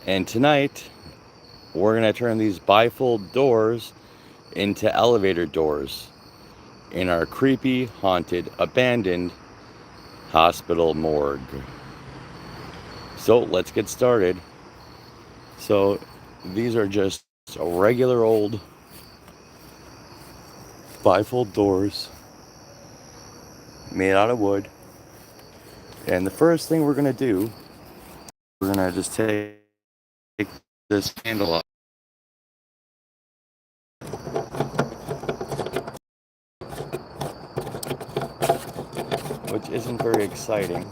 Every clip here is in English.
And tonight, we're going to turn these bifold doors into elevator doors in our creepy, haunted, abandoned hospital morgue. So let's get started. So these are just regular old bifold doors made out of wood. And the first thing we're going to do, we're going to just take this handle off. Which isn't very exciting.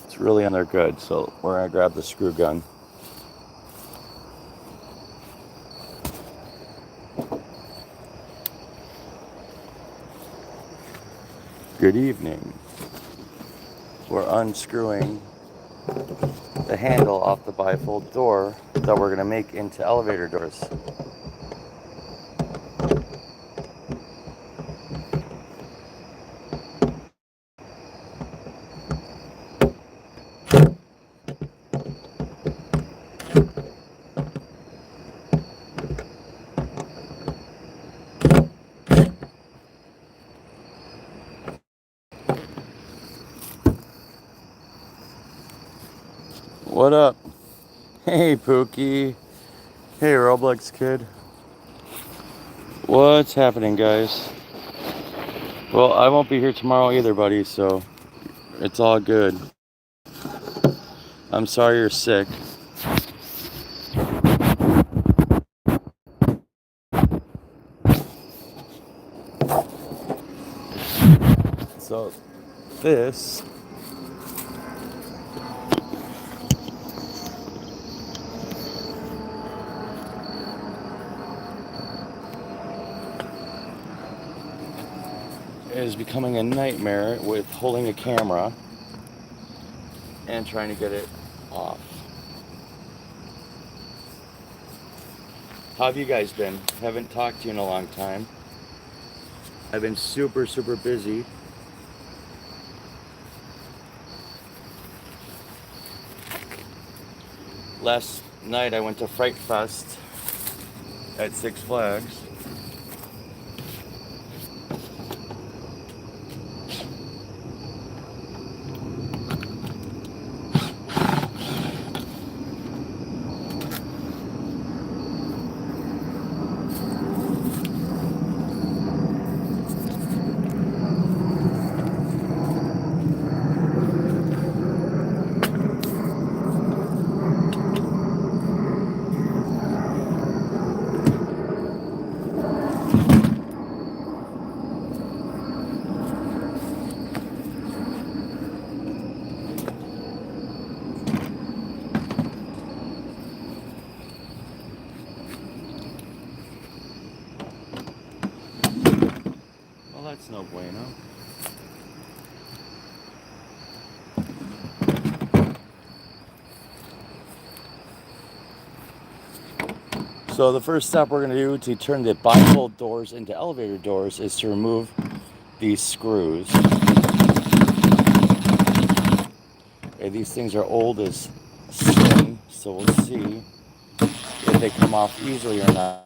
It's really on there good, so we're going to grab the screw gun. Good evening. We're unscrewing the handle off the bifold door that we're going to make into elevator doors. What up? Hey, Pookie. Hey, Roblox kid. What's happening, guys? Well, I won't be here tomorrow either, buddy, so it's all good. I'm sorry you're sick. So, this is becoming a nightmare with holding a camera and trying to get it off. How have you guys been? Haven't talked to you in a long time. I've been super busy. Last night I went to Fright Fest at Six Flags. Well, that's no bueno. So the first step we're going to do to turn the bifold doors into elevator doors is to remove these screws. Okay, these things are old as sin, so we'll see if they come off easily or not.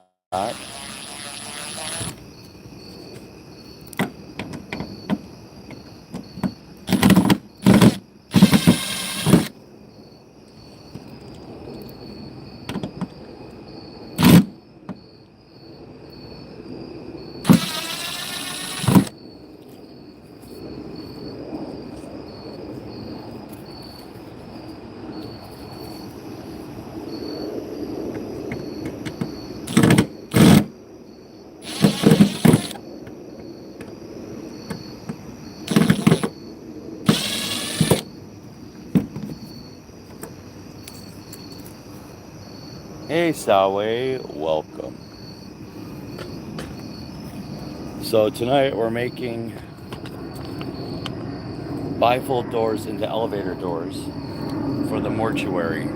Hey Sawe, welcome. So tonight we're making bifold doors into elevator doors for the mortuary.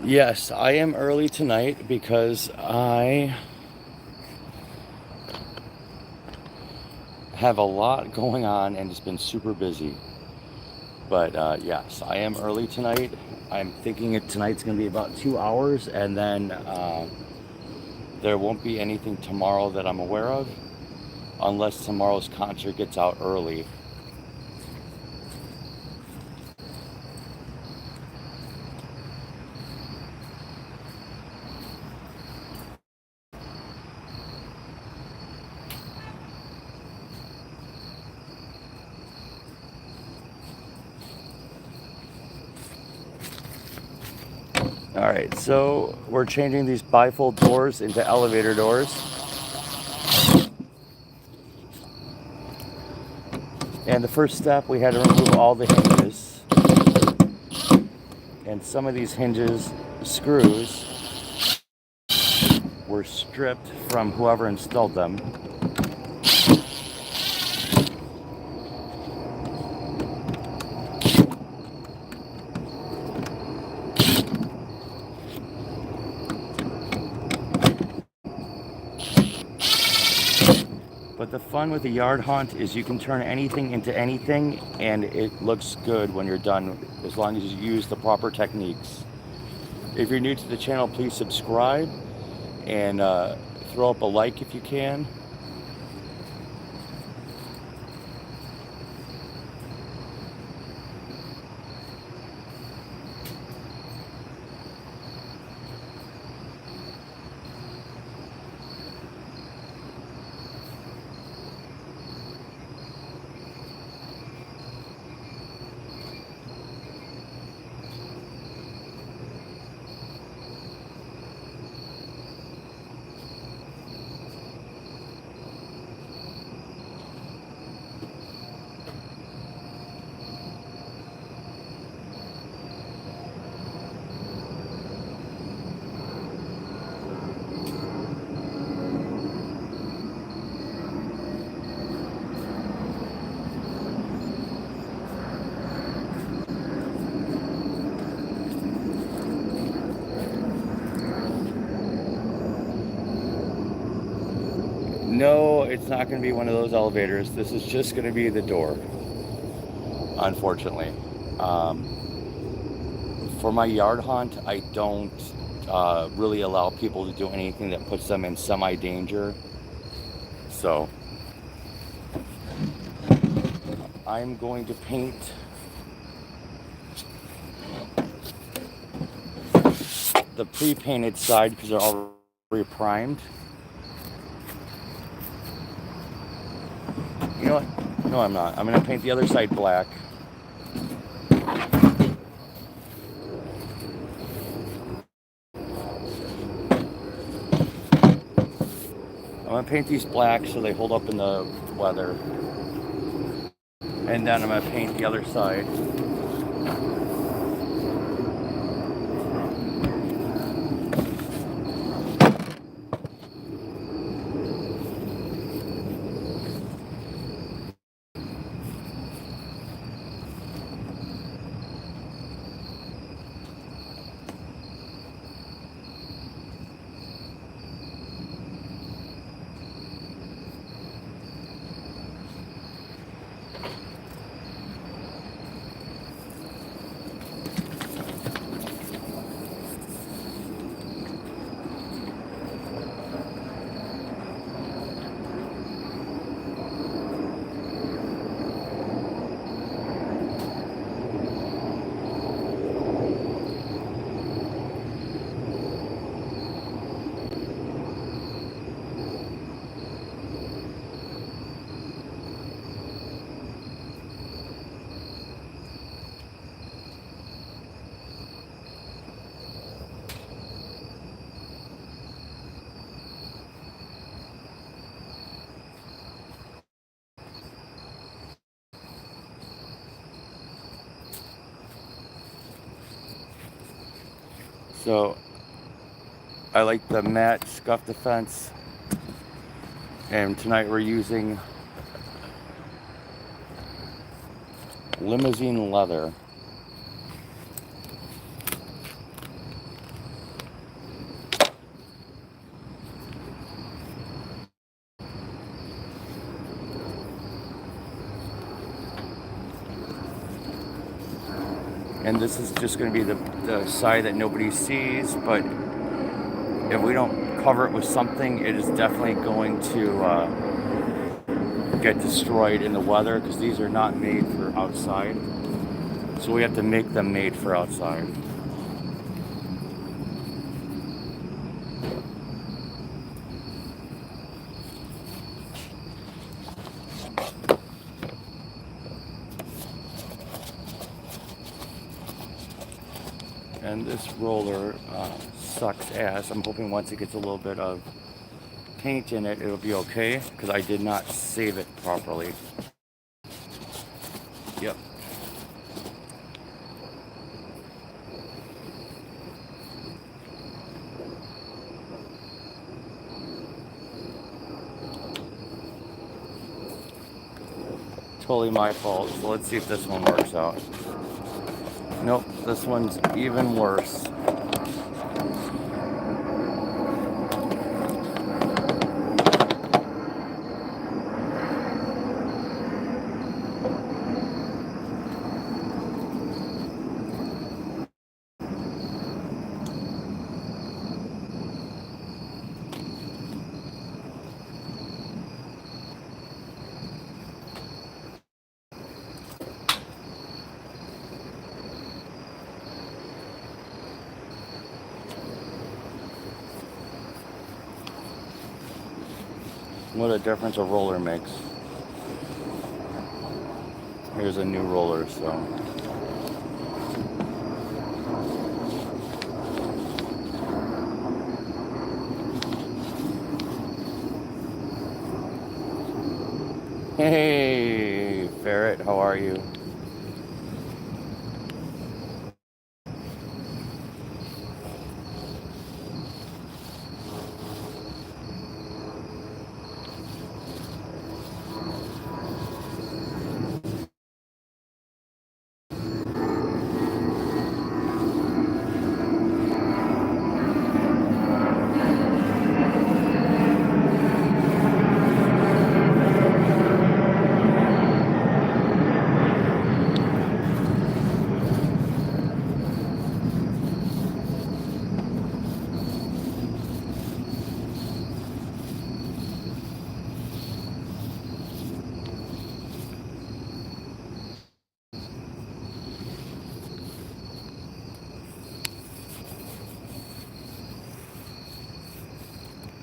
Yes, I am early tonight because I have a lot going on and it's been super busy. But yes, I am early tonight. I'm thinking tonight's going to be about 2 hours, and then there won't be anything tomorrow that I'm aware of, unless tomorrow's concert gets out early. All right, so we're changing these bifold doors into elevator doors. And the first step, we had to remove all the hinges. And some of these hinges, screws, were stripped from whoever installed them. But the fun with a yard hunt is you can turn anything into anything, and it looks good when you're done, as long as you use the proper techniques. If you're new to the channel, please subscribe and throw up a like if you can. No, it's not going to be one of those elevators. This is just going to be the door, unfortunately. For my yard hunt, I don't really allow people to do anything that puts them in semi-danger. So I'm going to paint the pre-painted side because they're already primed. You know what? No, I'm not. I'm going to paint the other side black. I'm going to paint these black so they hold up in the weather. And then I'm going to paint the other side. So I like the matte scuff defense, and tonight we're using limousine leather. And this is just going to be the side that nobody sees, but if we don't cover it with something, it is definitely going to get destroyed in the weather, because these are not made for outside. So we have to make them made for outside. And this roller sucks ass. I'm hoping once it gets a little bit of paint in it, it'll be okay, because I did not save it properly. Yep. Totally my fault. So let's see if this one works out. Nope, this one's even worse. What a difference a roller makes. Here's a new roller, so. Hey, Ferret, how are you?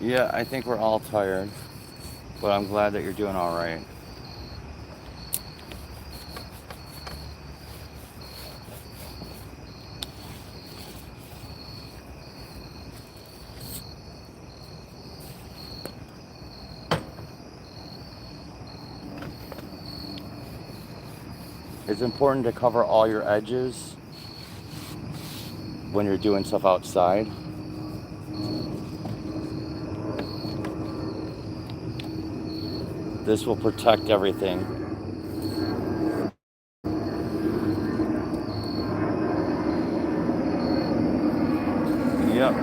Yeah, I think we're all tired, but I'm glad that you're doing all right. It's important to cover all your edges when you're doing stuff outside. This will protect everything. Yep.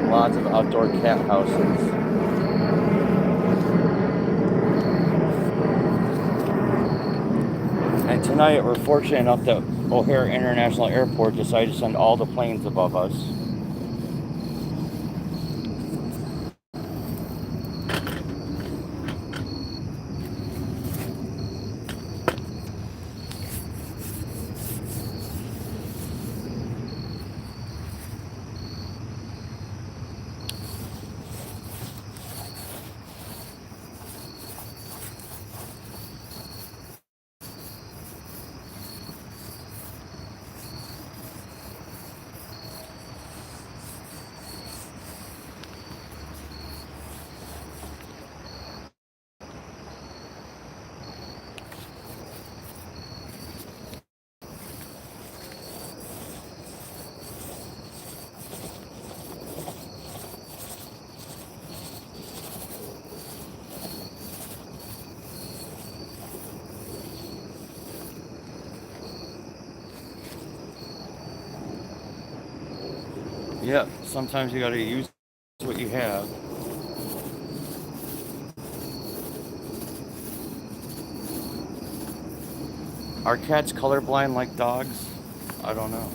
Lots of outdoor cat houses. And tonight we're fortunate enough that O'Hare International Airport decided to send all the planes above us. Yeah, sometimes you gotta use what you have. Are cats colorblind like dogs? I don't know.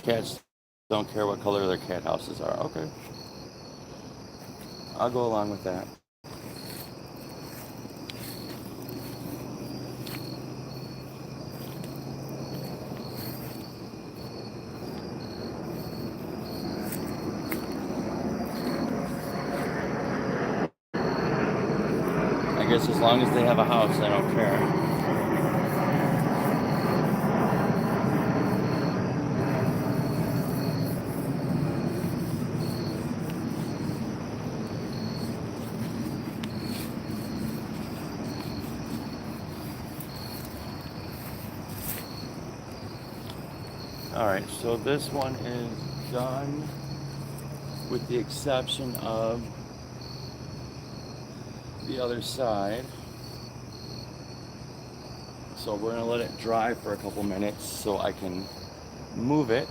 Cats don't care what color their cat houses are. Okay, I'll go along with that. I guess as long as they have a house, I don't care. Alright, so this one is done with the exception of the other side. So we're going to let it dry for a couple minutes so I can move it.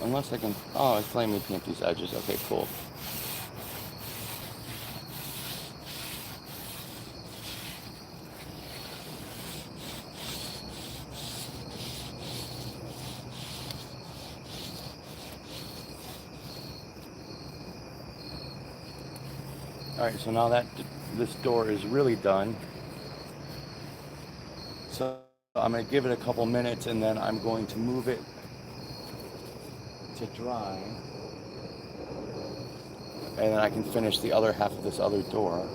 Unless I can, oh, I can me paint these edges. Okay, cool. Alright, so now that this door is really done, so I'm going to give it a couple minutes and then I'm going to move it to dry, and then I can finish the other half of this other door.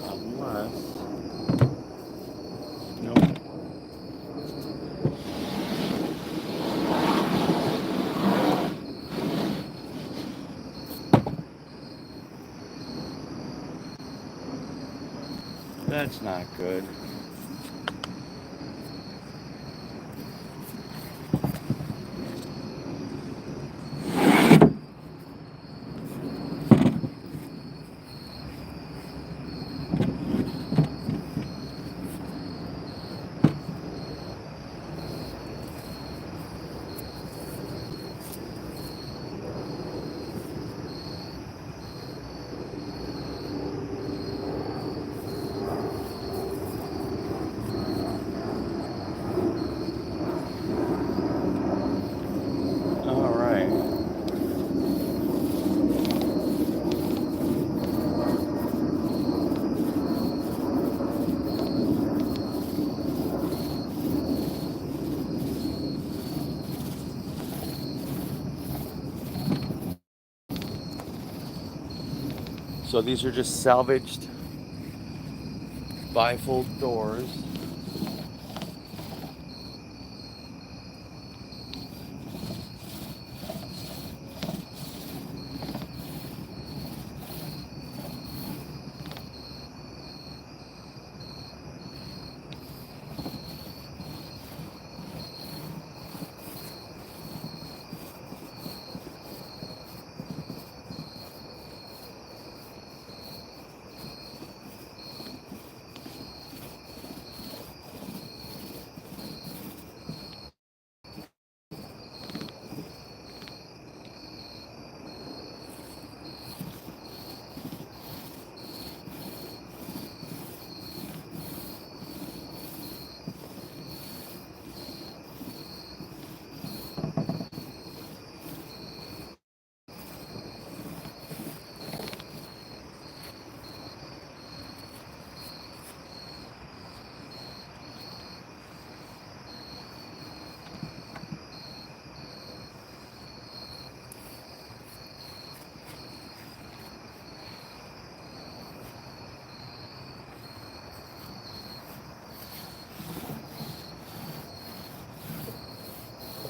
Unless, nope. That's not good. So these are just salvaged bifold doors.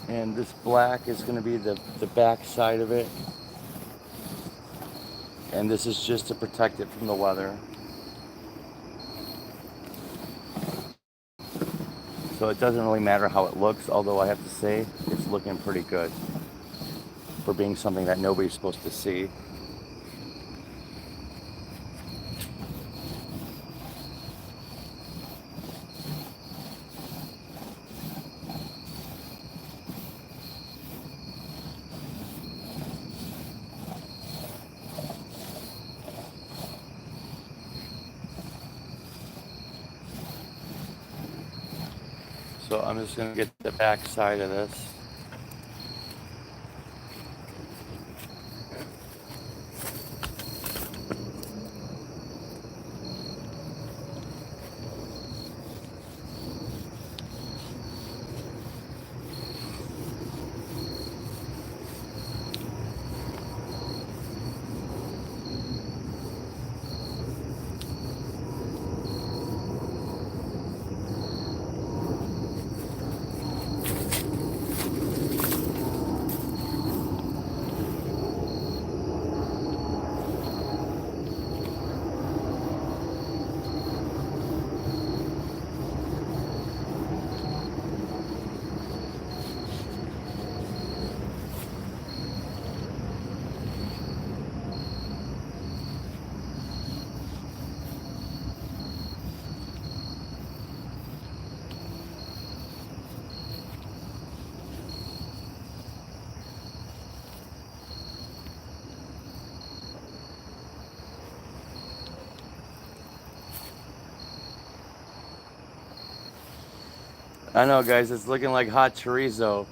And this black is going to be the back side of it. And this is just to protect it from the weather. So it doesn't really matter how it looks, although I have to say it's looking pretty good for being something that nobody's supposed to see. So I'm just going to get the back side of this. I know, guys, it's looking like hot chorizo.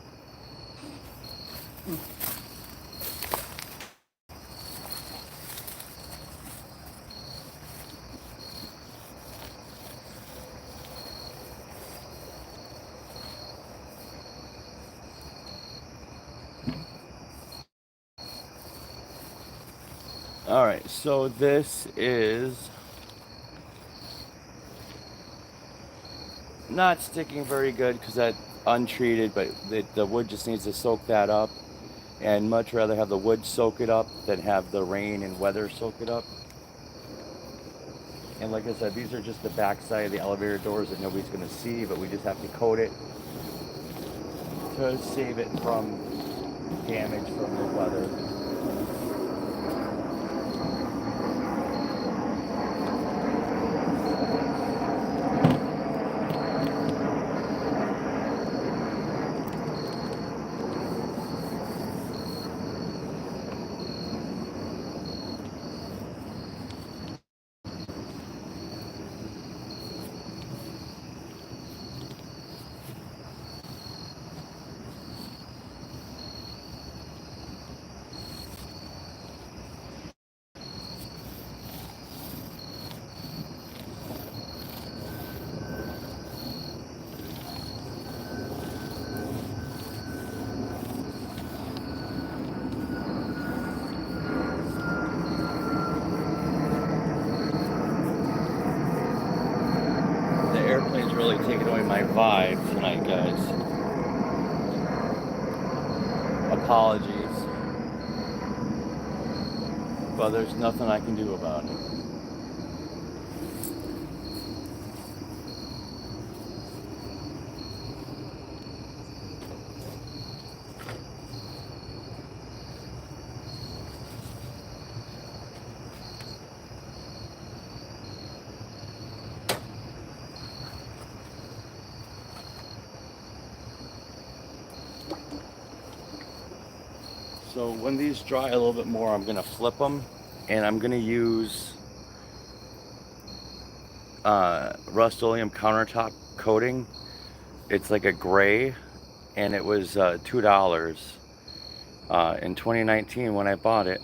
All right, so this is not sticking very good because that's untreated, but the wood just needs to soak that up. And much rather have the wood soak it up than have the rain and weather soak it up. And like I said, these are just the back side of the elevator doors that nobody's going to see, but we just have to coat it to save it from damage from the weather. The airplane's really taking away my vibe tonight, guys. Apologies. But there's nothing I can do about it. So when these dry a little bit more, I'm gonna flip them, and I'm gonna use Rust-Oleum countertop coating. It's like a gray, and it was $2 in 2019 when I bought it.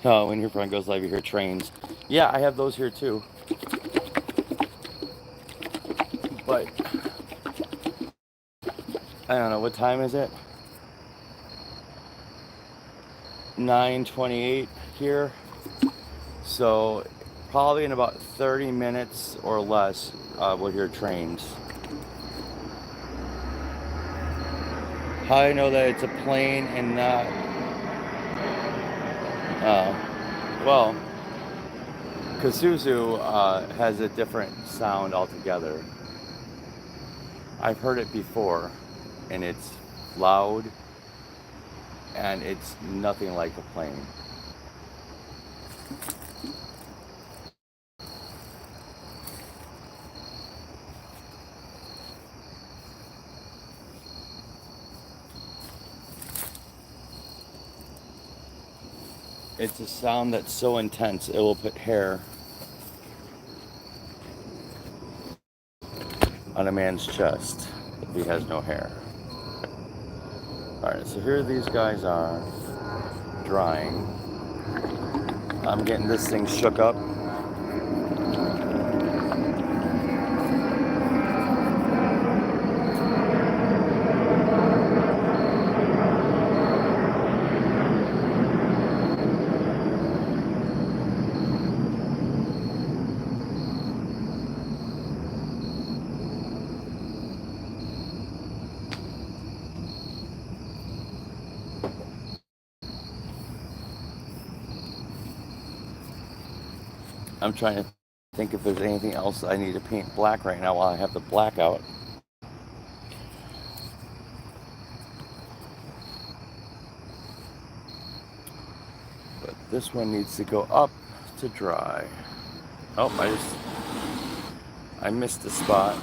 Oh, when your front goes live, you hear trains. Yeah, I have those here too. But I don't know, what time is it? 9:28 here. So probably in about 30 minutes or less, we'll hear trains. How do I know that it's a plane and not? Well, Kasuzu has a different sound altogether. I've heard it before, and it's loud, and it's nothing like a plane. It's a sound that's so intense, it will put hair on a man's chest if he has no hair. Alright, so here these guys are drying. I'm getting this thing shook up. I'm trying to think if there's anything else I need to paint black right now while I have the black out. But this one needs to go up to dry. Oh, I missed the spot.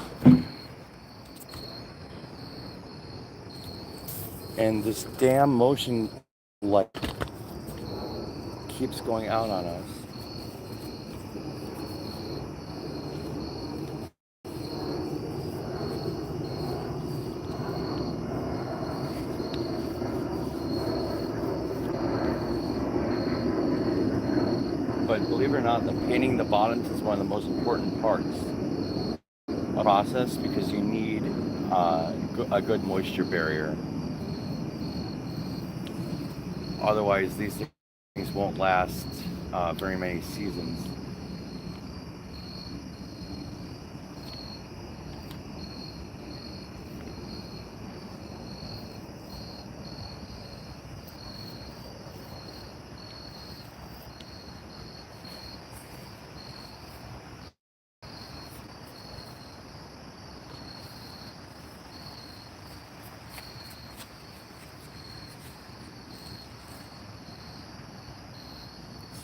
And this damn motion light keeps going out on us. but believe it or not, the painting the bottoms is one of the most important parts of the process because you need a good moisture barrier. Otherwise, these things won't last very many seasons.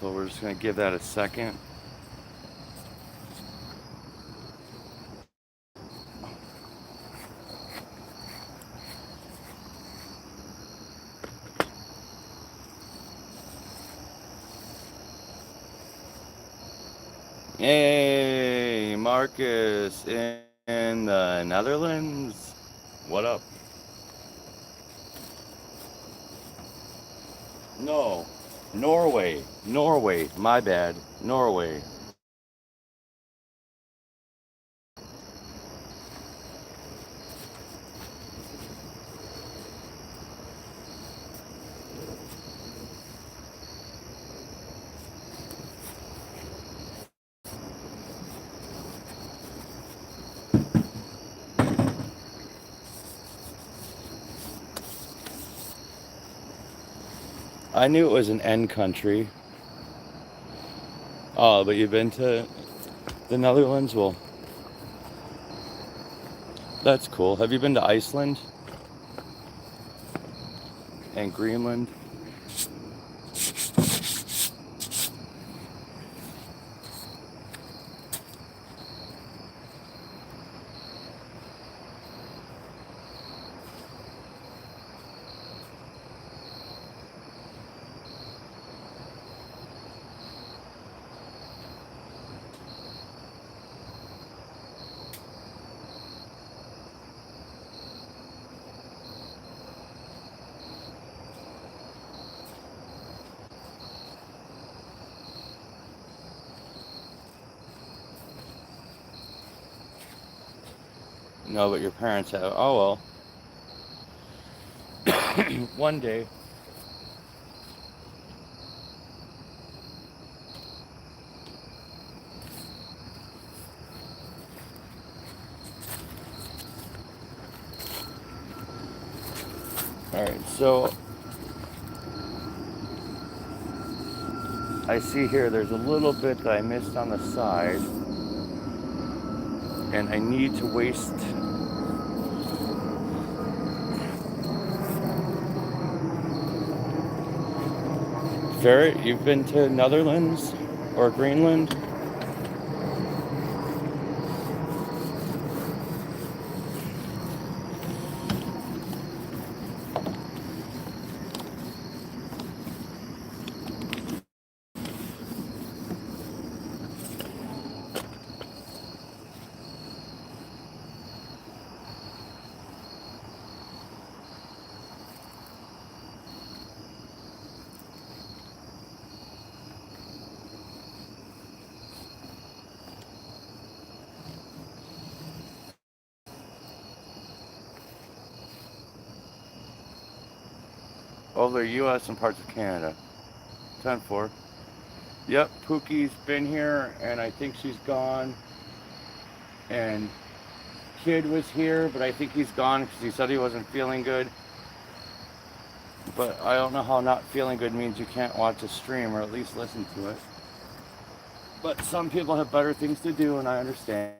So we're just going to give that a second. Hey, Marcus in the Netherlands. What up? No, Norway. Norway. My bad. Norway. I knew it was an N country. Oh, but you've been to the Netherlands? Well, that's cool. Have you been to Iceland and Greenland? No, but your parents have. Oh, well. One day. Alright, so I see here there's a little bit that I missed on the side. And I need to waste. Ferret, you've been to Netherlands or Greenland? Over the US and parts of Canada. 10-4. Yep, Pookie's been here and I think she's gone. And Kid was here, but I think he's gone because he said he wasn't feeling good. But I don't know how not feeling good means you can't watch a stream or at least listen to it. But some people have better things to do and I understand.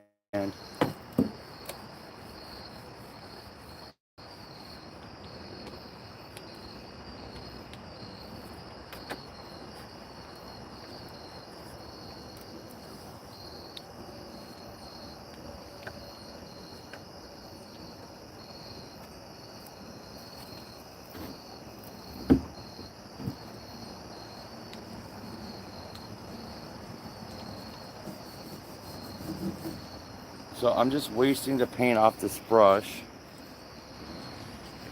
So I'm just wasting the paint off this brush.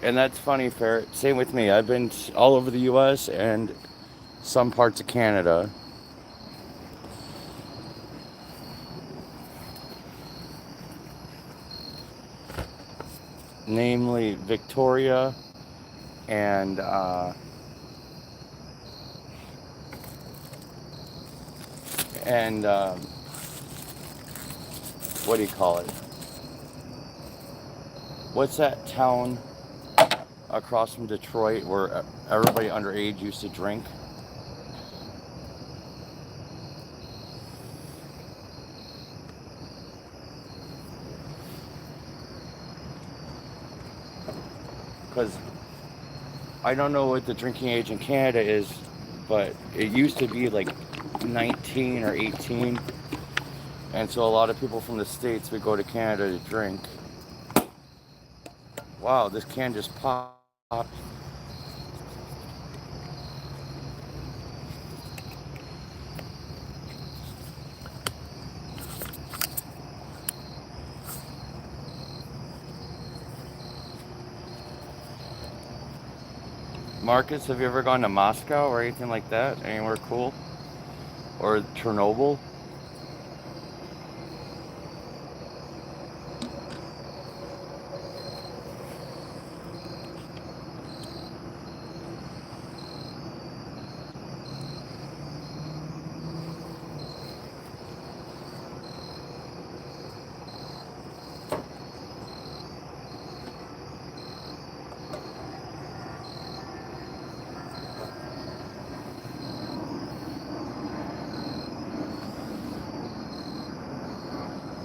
And that's funny, Ferret. Same with me. I've been all over the US and some parts of Canada. namely Victoria and and what do you call it? What's that town across from Detroit where everybody underage used to drink? Because I don't know what the drinking age in Canada is, but it used to be like 19 or 18. And so a lot of people from the States would go to Canada to drink. Wow, this can just popped. Marcus, have you ever gone to Moscow or anything like that? Anywhere cool? Or Chernobyl?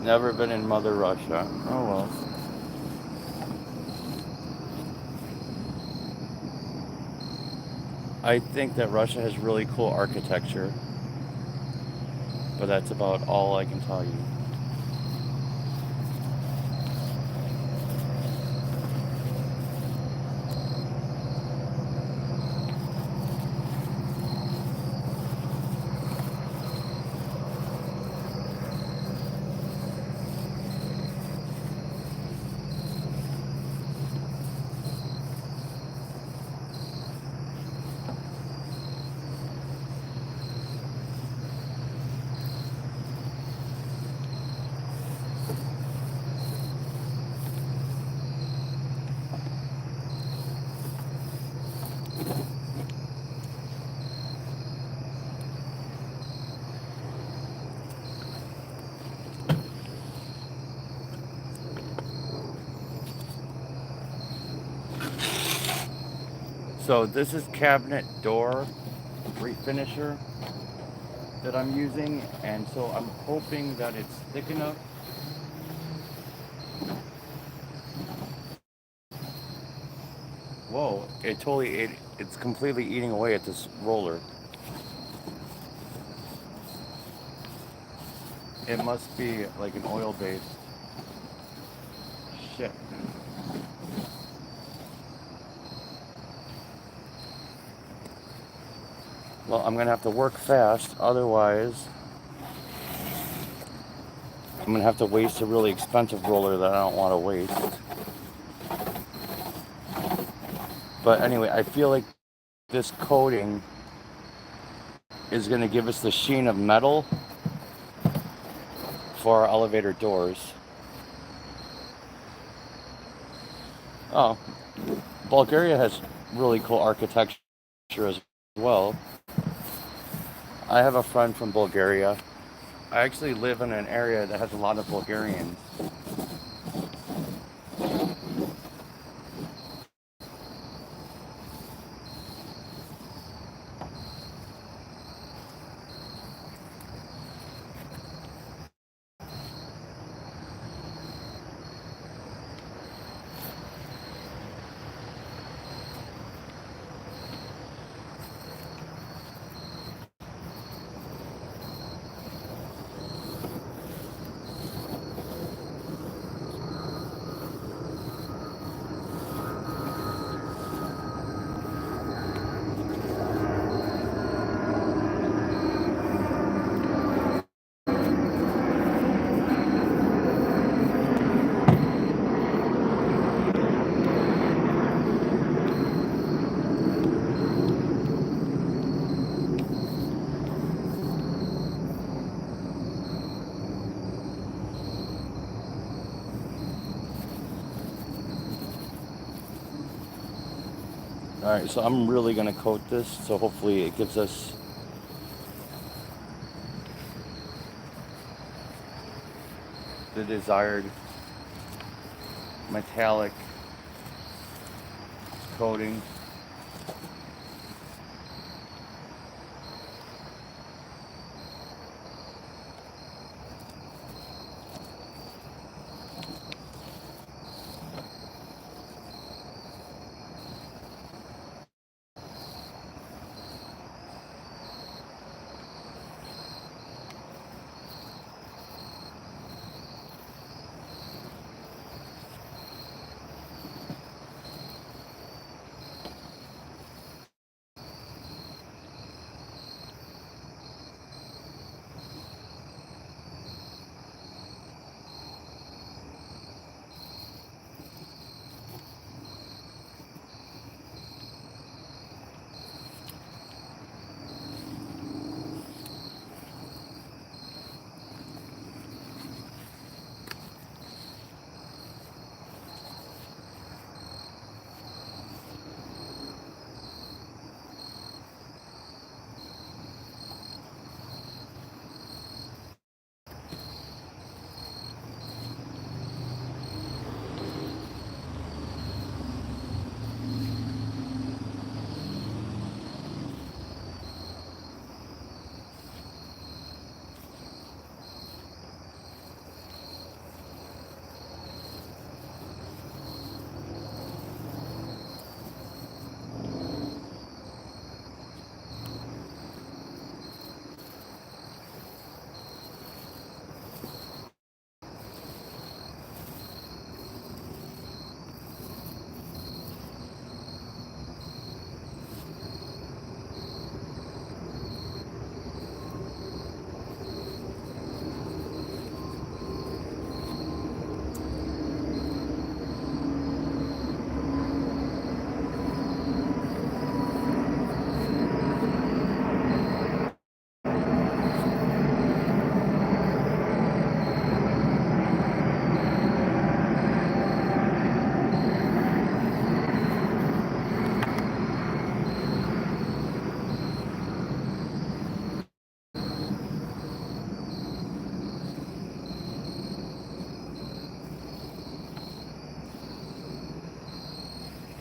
Never been in Mother Russia. Oh well. I think that Russia has really cool architecture, but that's about all I can tell you. So this is cabinet door refinisher that I'm using, and so I'm hoping that it's thick enough. Whoa, it's completely eating away at this roller. It must be like an oil based. Shit. Well, I'm gonna have to work fast, otherwise I'm gonna have to waste a really expensive roller that I don't want to waste. But anyway, I feel like this coating is gonna give us the sheen of metal for our elevator doors. Oh, Bulgaria has really cool architecture as well. I have a friend from Bulgaria. I actually live in an area that has a lot of Bulgarians. Alright, so I'm really going to coat this, so hopefully it gives us the desired metallic coating.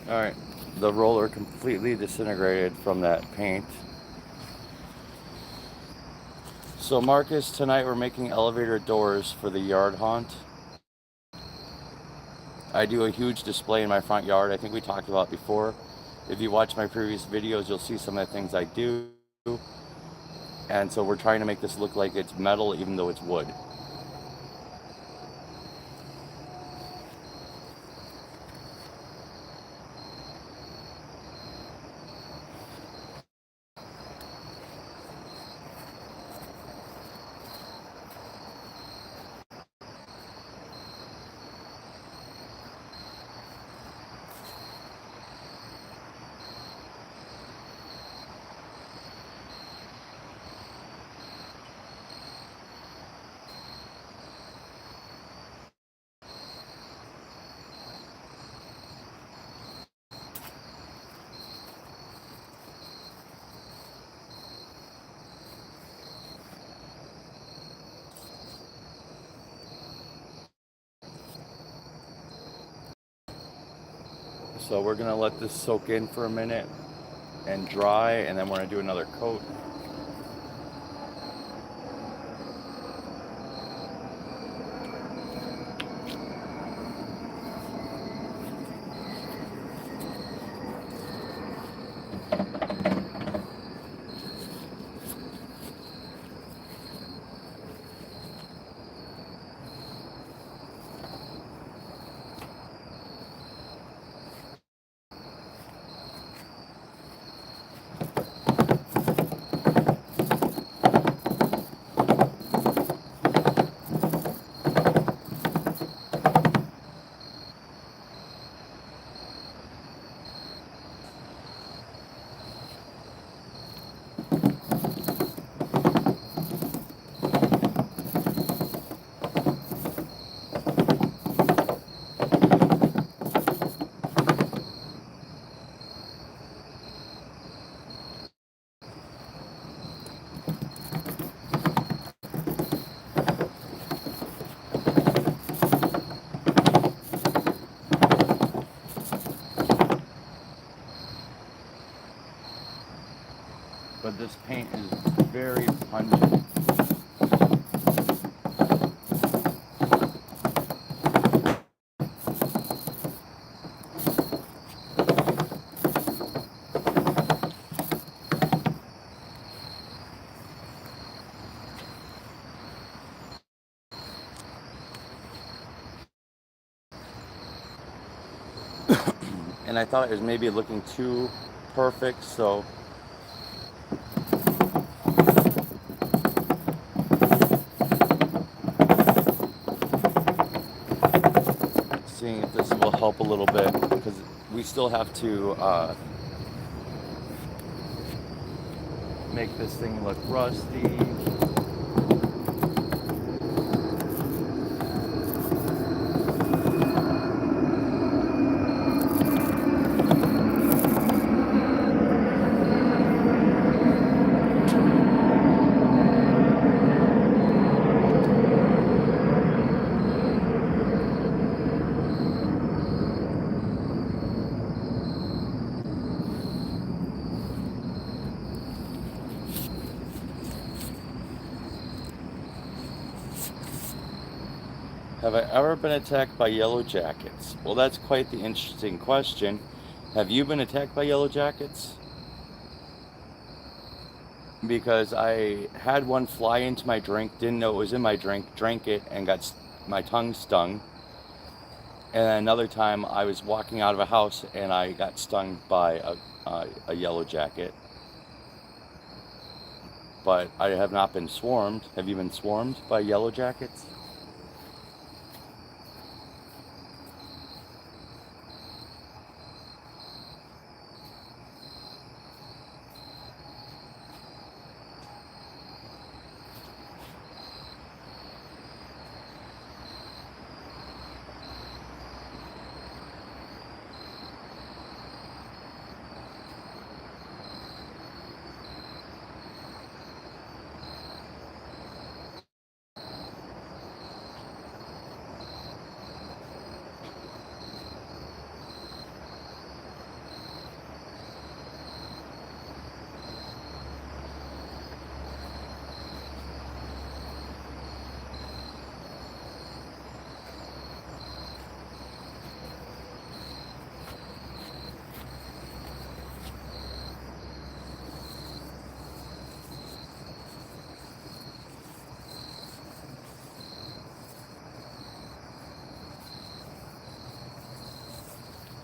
Alright, the roller completely disintegrated from that paint. So Marcus, tonight we're making elevator doors for the yard haunt. I do a huge display in my front yard. I think we talked about before. If you watch my previous videos, you'll see some of the things I do. And so we're trying to make this look like it's metal even though it's wood. So we're gonna let this soak in for a minute and dry, and then we're gonna do another coat. but this paint is very pungent. And I thought it was maybe looking too perfect, so seeing if this will help a little bit, because we still have to make this thing look rusty. Have I ever been attacked by yellow jackets? Well, that's quite the interesting question. Have you been attacked by yellow jackets? Because I had one fly into my drink, didn't know it was in my drink, drank it, and got my tongue stung. And another time I was walking out of a house and I got stung by a yellow jacket. But I have not been swarmed. Have you been swarmed by yellow jackets?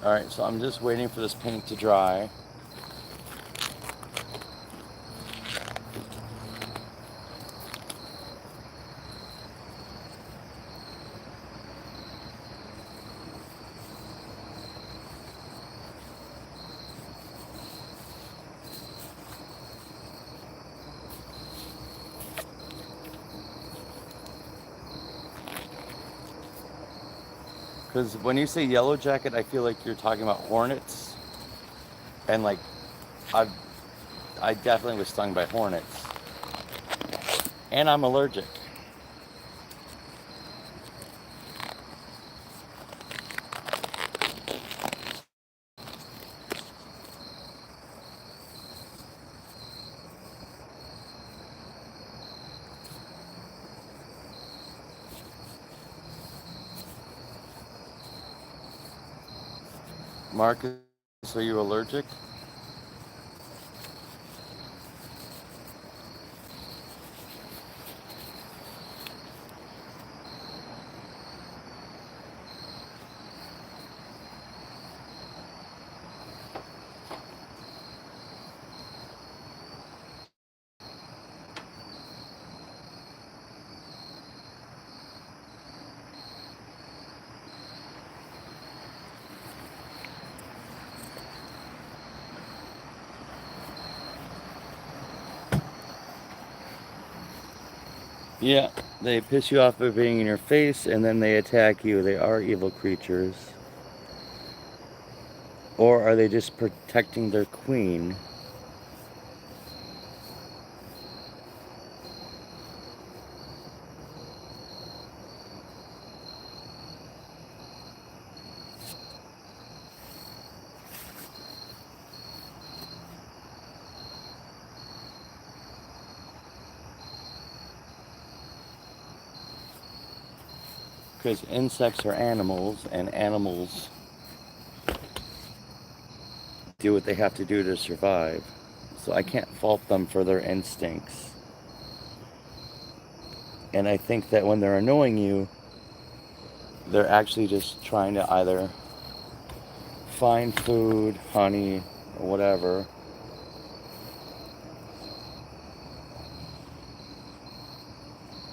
Alright, so I'm just waiting for this paint to dry. Because when you say yellow jacket, I feel like you're talking about hornets. And like, I definitely was stung by hornets. And I'm allergic. Marcus, are you allergic? Yeah, they piss you off by being in your face and then they attack you. They are evil creatures. Or are they just protecting their queen? because insects are animals, and animals do what they have to do to survive. So I can't fault them for their instincts. And I think that when they're annoying you, they're actually just trying to either find food, honey, or whatever.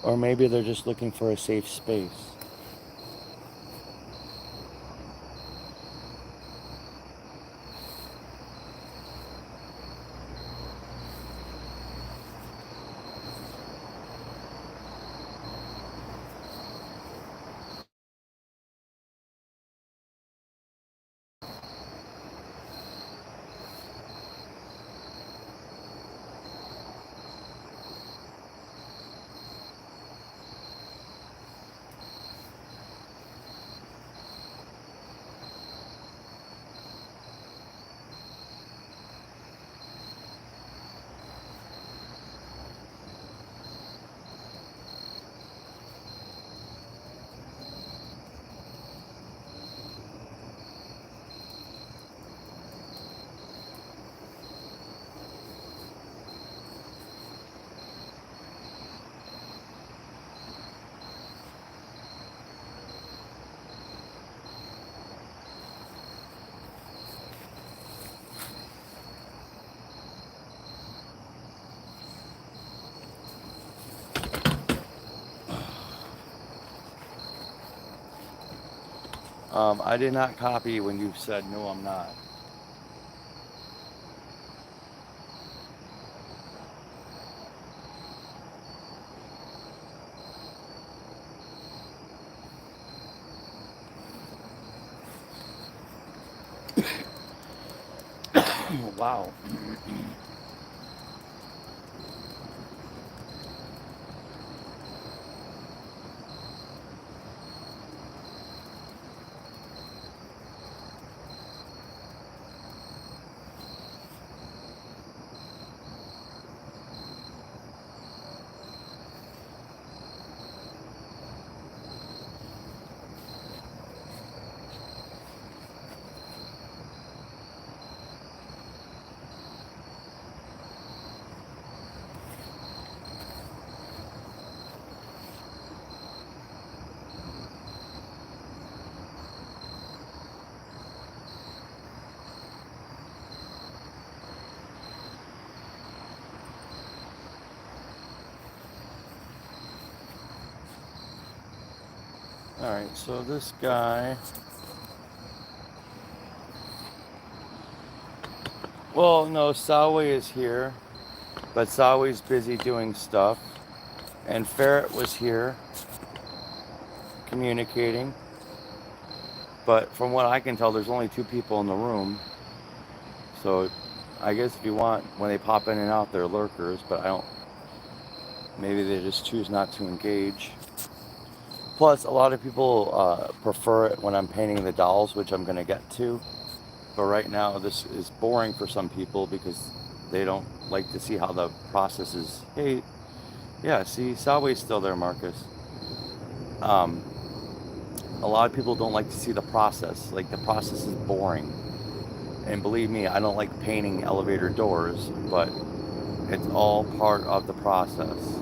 Or maybe they're just looking for a safe space. I did not copy when you said, no, I'm not. Wow. Alright, so this guy, well, no, Salway is here, but Salway's busy doing stuff, and Ferret was here communicating, but from what I can tell, there's only 2 people in the room, so I guess if you want, when they pop in and out, they're lurkers, but I don't, maybe they just choose not to engage. Plus, a lot of people prefer it when I'm painting the dolls, which I'm going to get to. But right now, this is boring for some people because they don't like to see how the process is. Hey, yeah, see, Salway's still there, Marcus. A lot of people don't like to see the process. Like, the process is boring. And believe me, I don't like painting elevator doors, but it's all part of the process.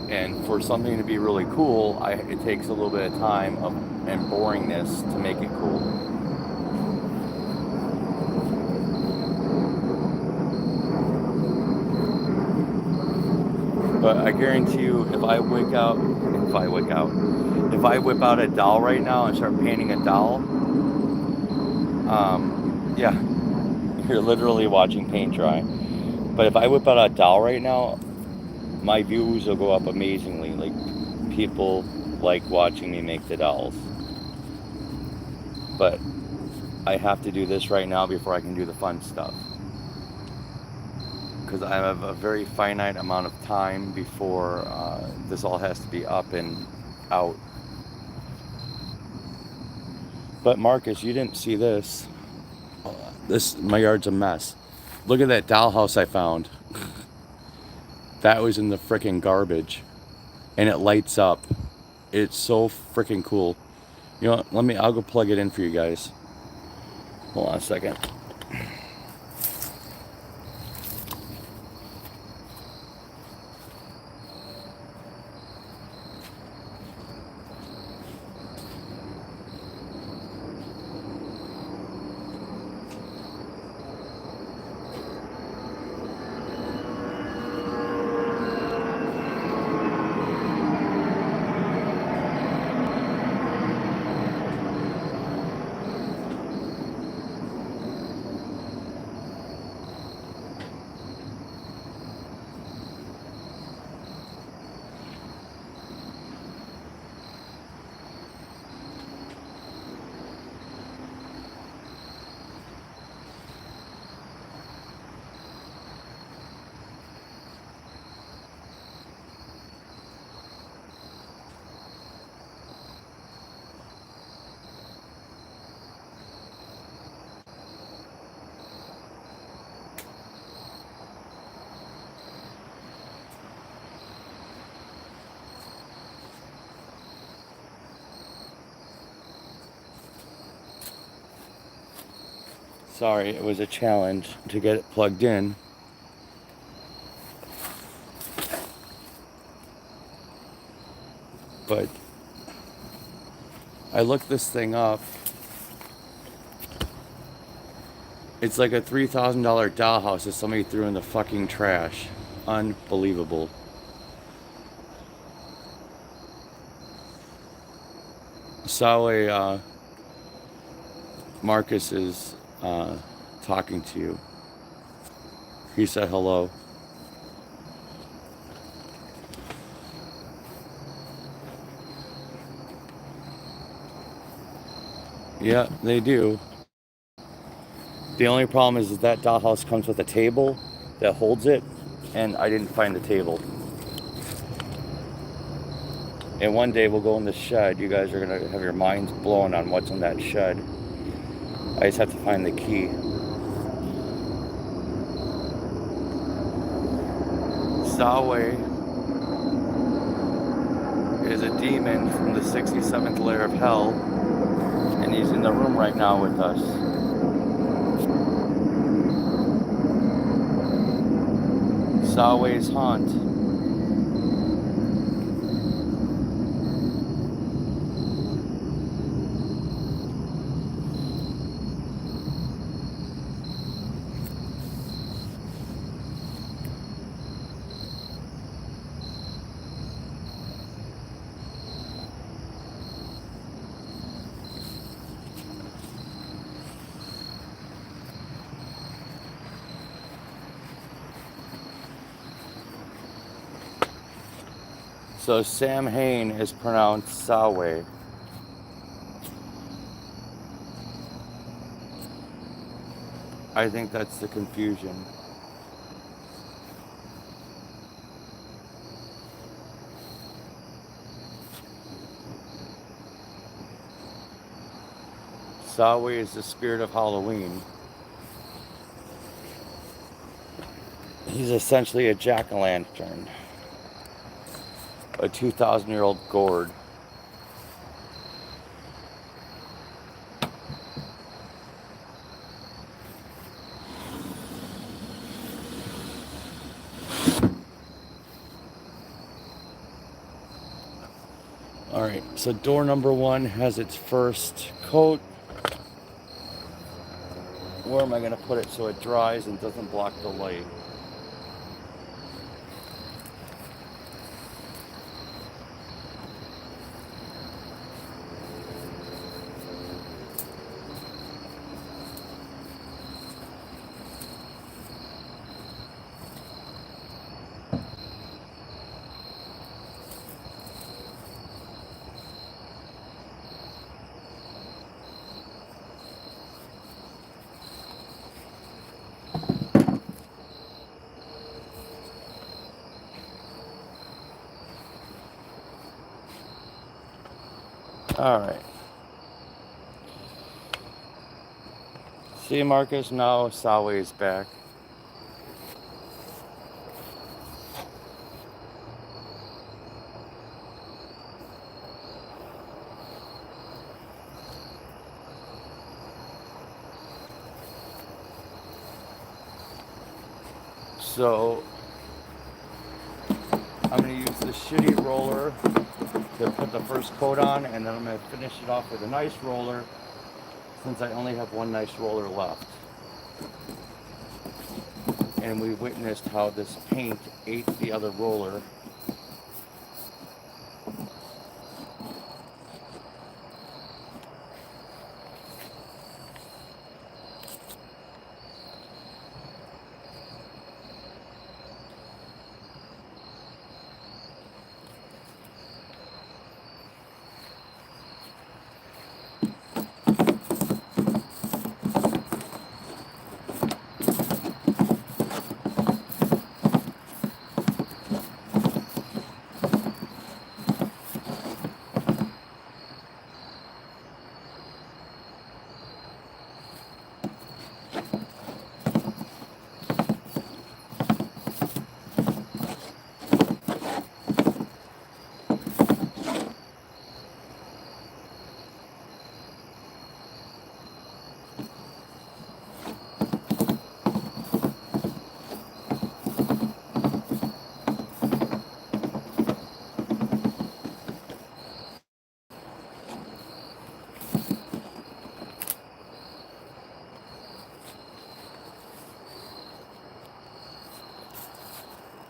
And for something to be really cool, it takes a little bit of time and boringness to make it cool. But I guarantee you, if I whip out a doll right now and start painting a doll, yeah, you're literally watching paint dry. But if I whip out a doll right now, my views will go up amazingly. Like, people like watching me make the dolls. But I have to do this right now before I can do the fun stuff. Because I have a very finite amount of time before this all has to be up and out. But Marcus, you didn't see this. My yard's a mess. Look at that dollhouse I found. That was in the frickin' garbage. And it lights up. It's so freaking cool. You know what? I'll go plug it in for you guys. Hold on a second. Sorry, it was a challenge to get it plugged in. But I looked this thing up. It's like a $3,000 dollhouse that somebody threw in the fucking trash. Unbelievable. Sawe, Marcus is talking to you. He said hello. Yeah, they do. The only problem is that dollhouse comes with a table that holds it, and I didn't find the table. And one day we'll go in the shed. You guys are gonna have your minds blown on what's in that shed. I just have to find the key. Sawe is a demon from the 67th layer of hell, and he's in the room right now with us. Sawe's haunt. So Sam Hain is pronounced Sawe. I think that's the confusion. Sawe is the spirit of Halloween. He's essentially a jack-o'-lantern. A 2,000-year-old gourd. Alright, so door number 1 has its first coat. Where am I going to put it so it dries and doesn't block the light? Alright. See, Marcus, now Sawe is back. So I'm going to use this shitty roller to put the first coat on, and then I'm going to finish it off with a nice roller since I only have one nice roller left. And we witnessed how this paint ate the other roller.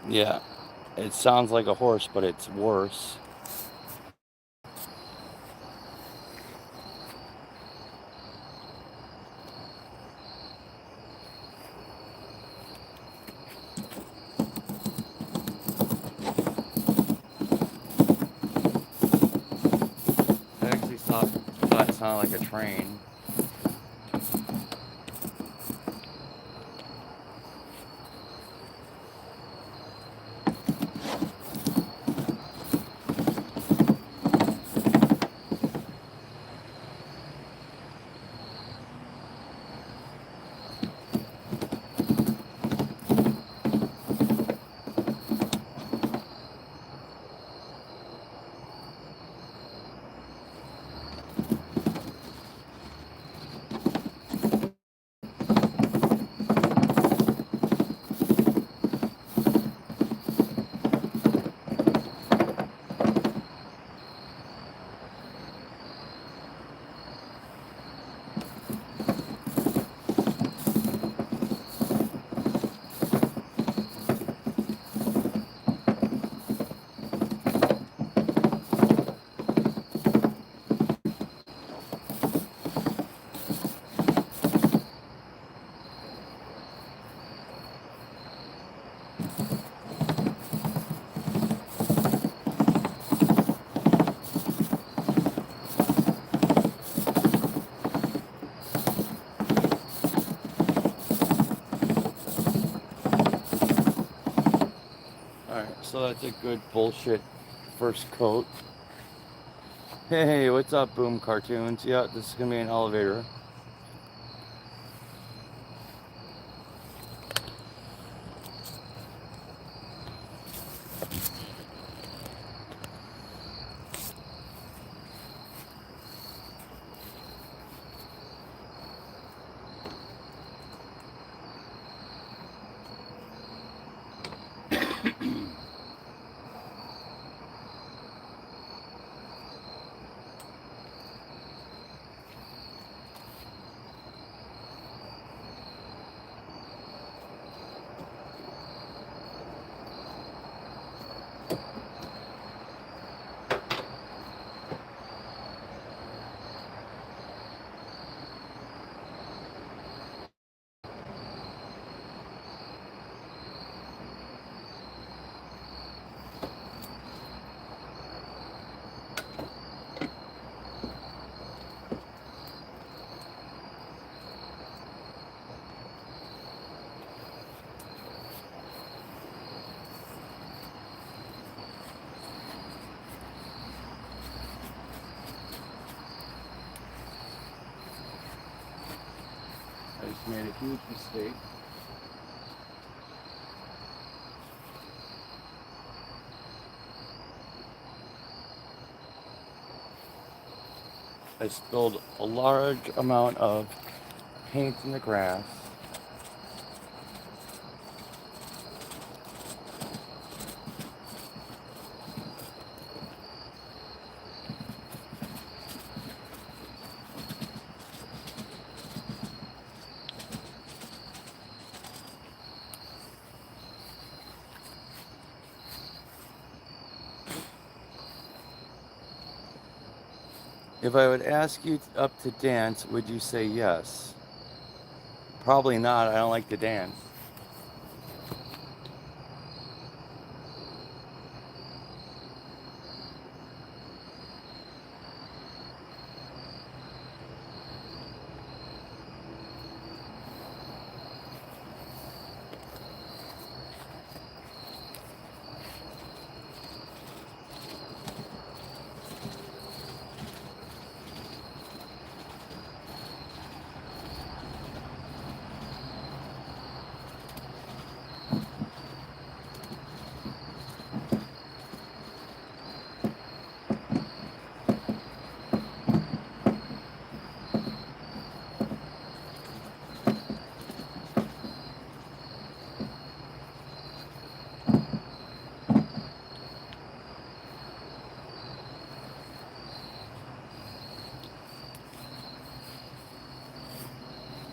Yeah, it sounds like a horse, but it's worse. I actually thought it sounded like a train. Alright, so that's a good bullshit first coat. Hey, what's up, Boom Cartoons? Yeah, this is gonna be an elevator. I just made a huge mistake. I spilled a large amount of paint in the grass. If I would ask you up to dance, would you say yes? Probably not. I don't like to dance.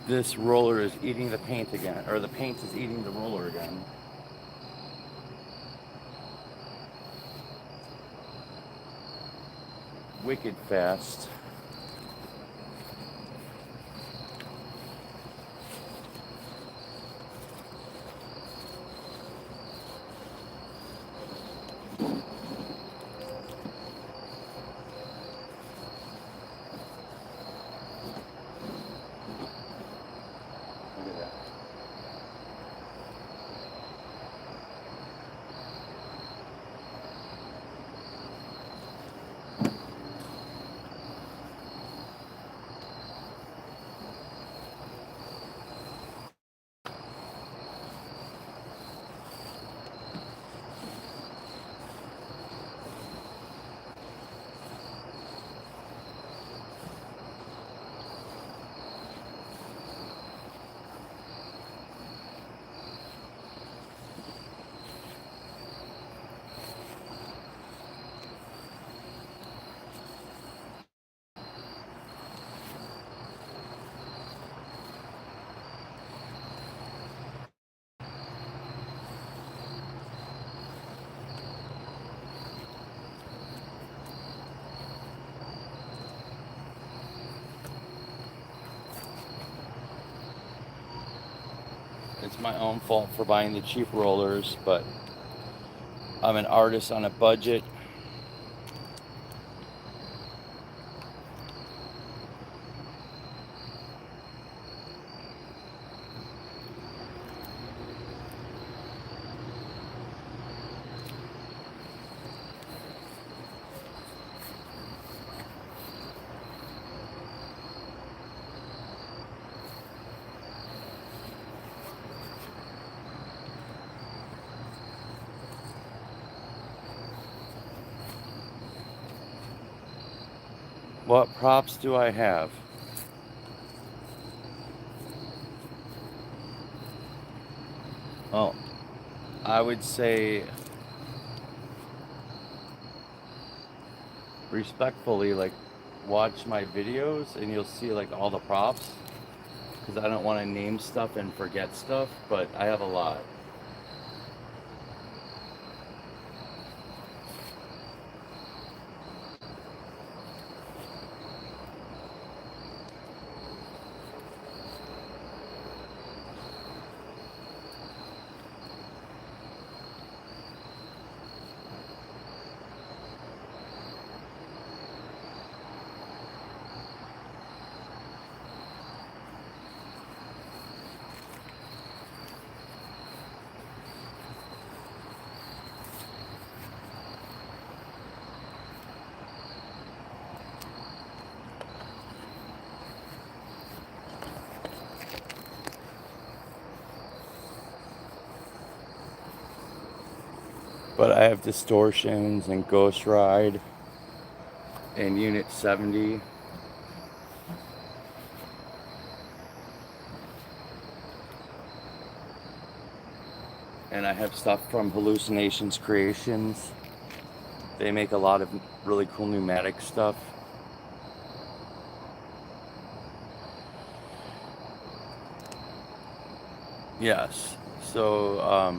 This roller is eating the paint again, or the paint is eating the roller again. Wicked fast. Look at that. It's my own fault for buying the cheap rollers, but I'm an artist on a budget. What props do I have? Well, I would say respectfully, like, watch my videos and you'll see like all the props, because I don't want to name stuff and forget stuff, but I have a lot. But I have distortions and Ghost Ride and Unit 70. And I have stuff from Hallucinations Creations. They make a lot of really cool pneumatic stuff. Yes. So,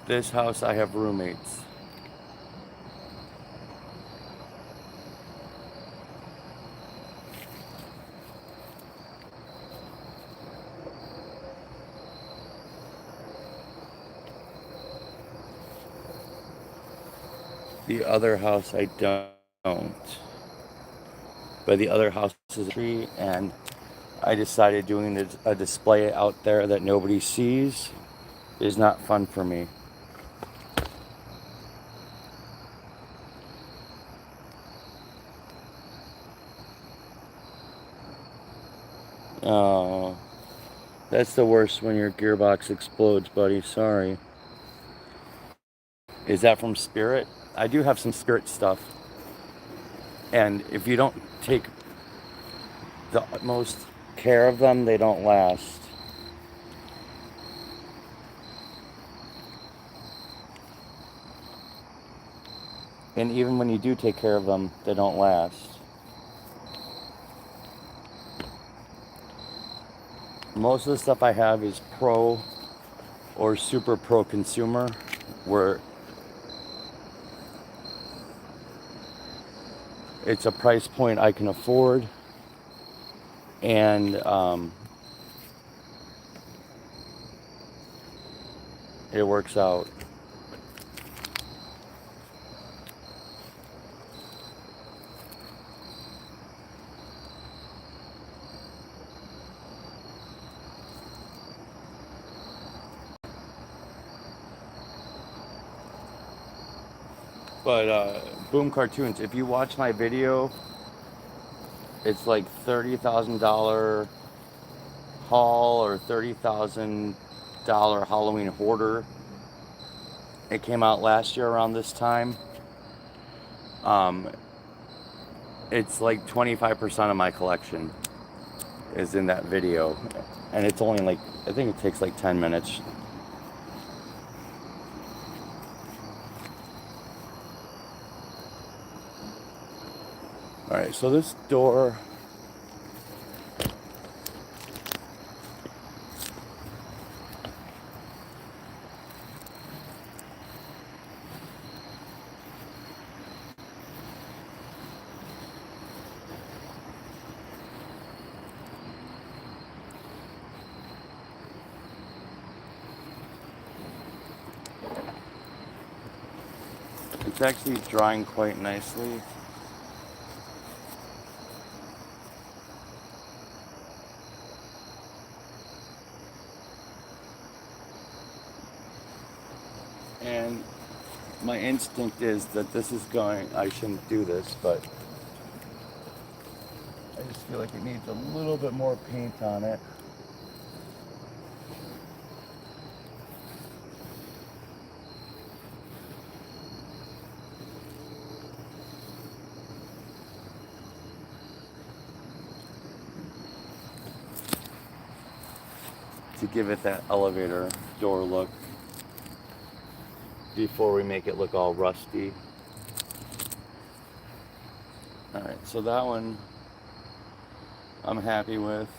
this house I have roommates. The other house I don't. But the other house is a tree, and I decided doing a display out there that nobody sees is not fun for me. Oh, that's the worst when your gearbox explodes, buddy. Sorry. Is that from Spirit? I do have some Spirit stuff. And if you don't take the utmost care of them, they don't last. And even when you do take care of them, they don't last. Most of the stuff I have is pro or super pro consumer, where it's a price point I can afford, and it works out. But Boom Cartoons, if you watch my video, it's like $30,000 haul or $30,000 Halloween hoarder. It came out last year around this time. Um, it's like 25% of my collection is in that video, and it's only like, I think it takes like 10 minutes. All right, so this door, it's actually drying quite nicely. And my instinct is that this is going, I shouldn't do this, but I just feel like it needs a little bit more paint on it. To give it that elevator door look before we make it look all rusty. Alright, so that one I'm happy with.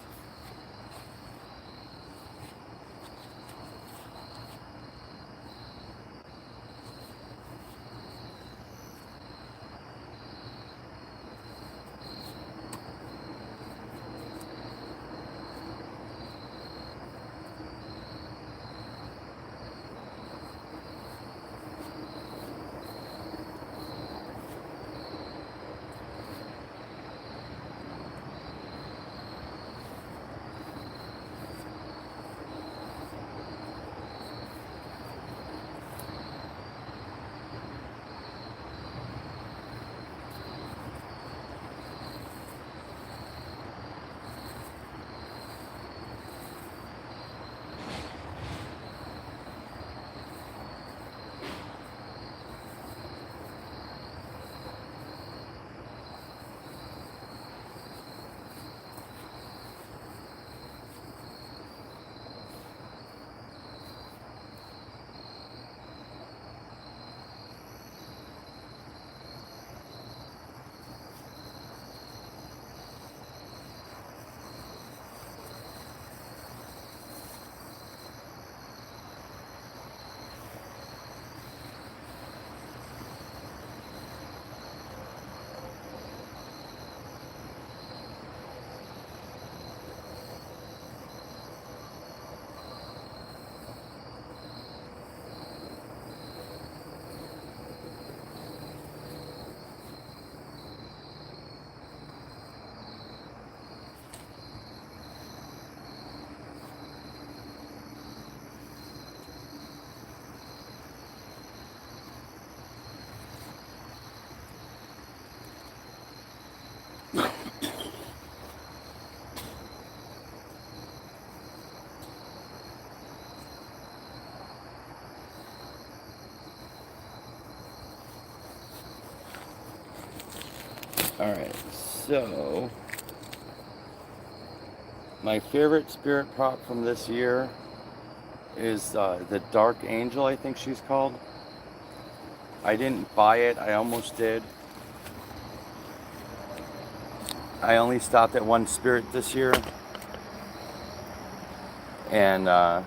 Alright, so my favorite spirit prop from this year is the Dark Angel, I think she's called. I didn't buy it, I almost did. I only stopped at one spirit this year. And I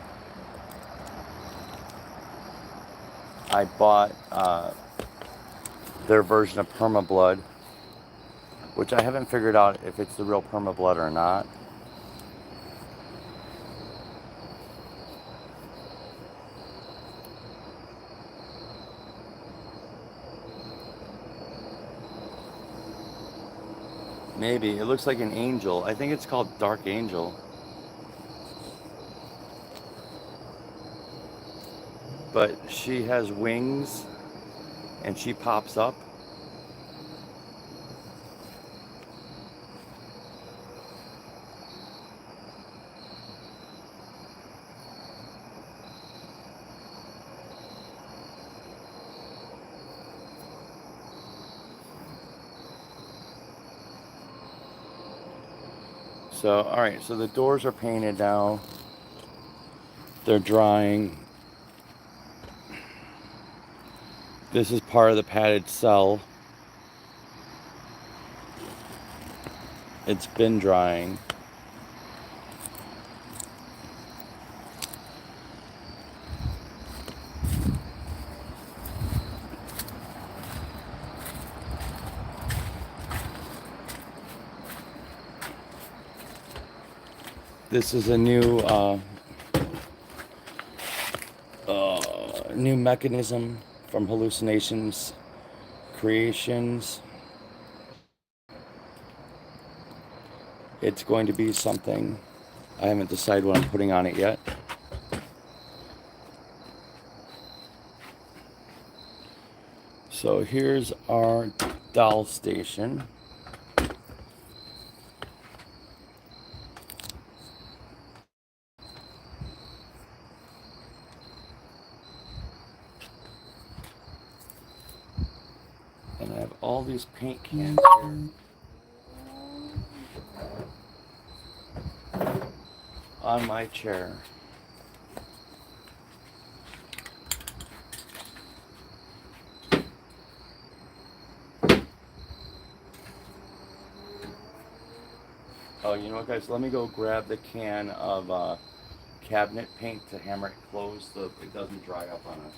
bought their version of Permablood, which I haven't figured out if it's the real Permablood or not. Maybe. It looks like an angel. I think it's called Dark Angel. But she has wings and she pops up. So, alright, so the doors are painted now. They're drying. This is part of the padded cell. It's been drying. This is a new new mechanism from Hallucinations Creations. It's going to be something. I haven't decided what I'm putting on it yet. So here's our doll station. And I have all these paint cans here on my chair. Oh, you know what, guys? Let me go grab the can of cabinet paint to hammer it closed so it doesn't dry up on us.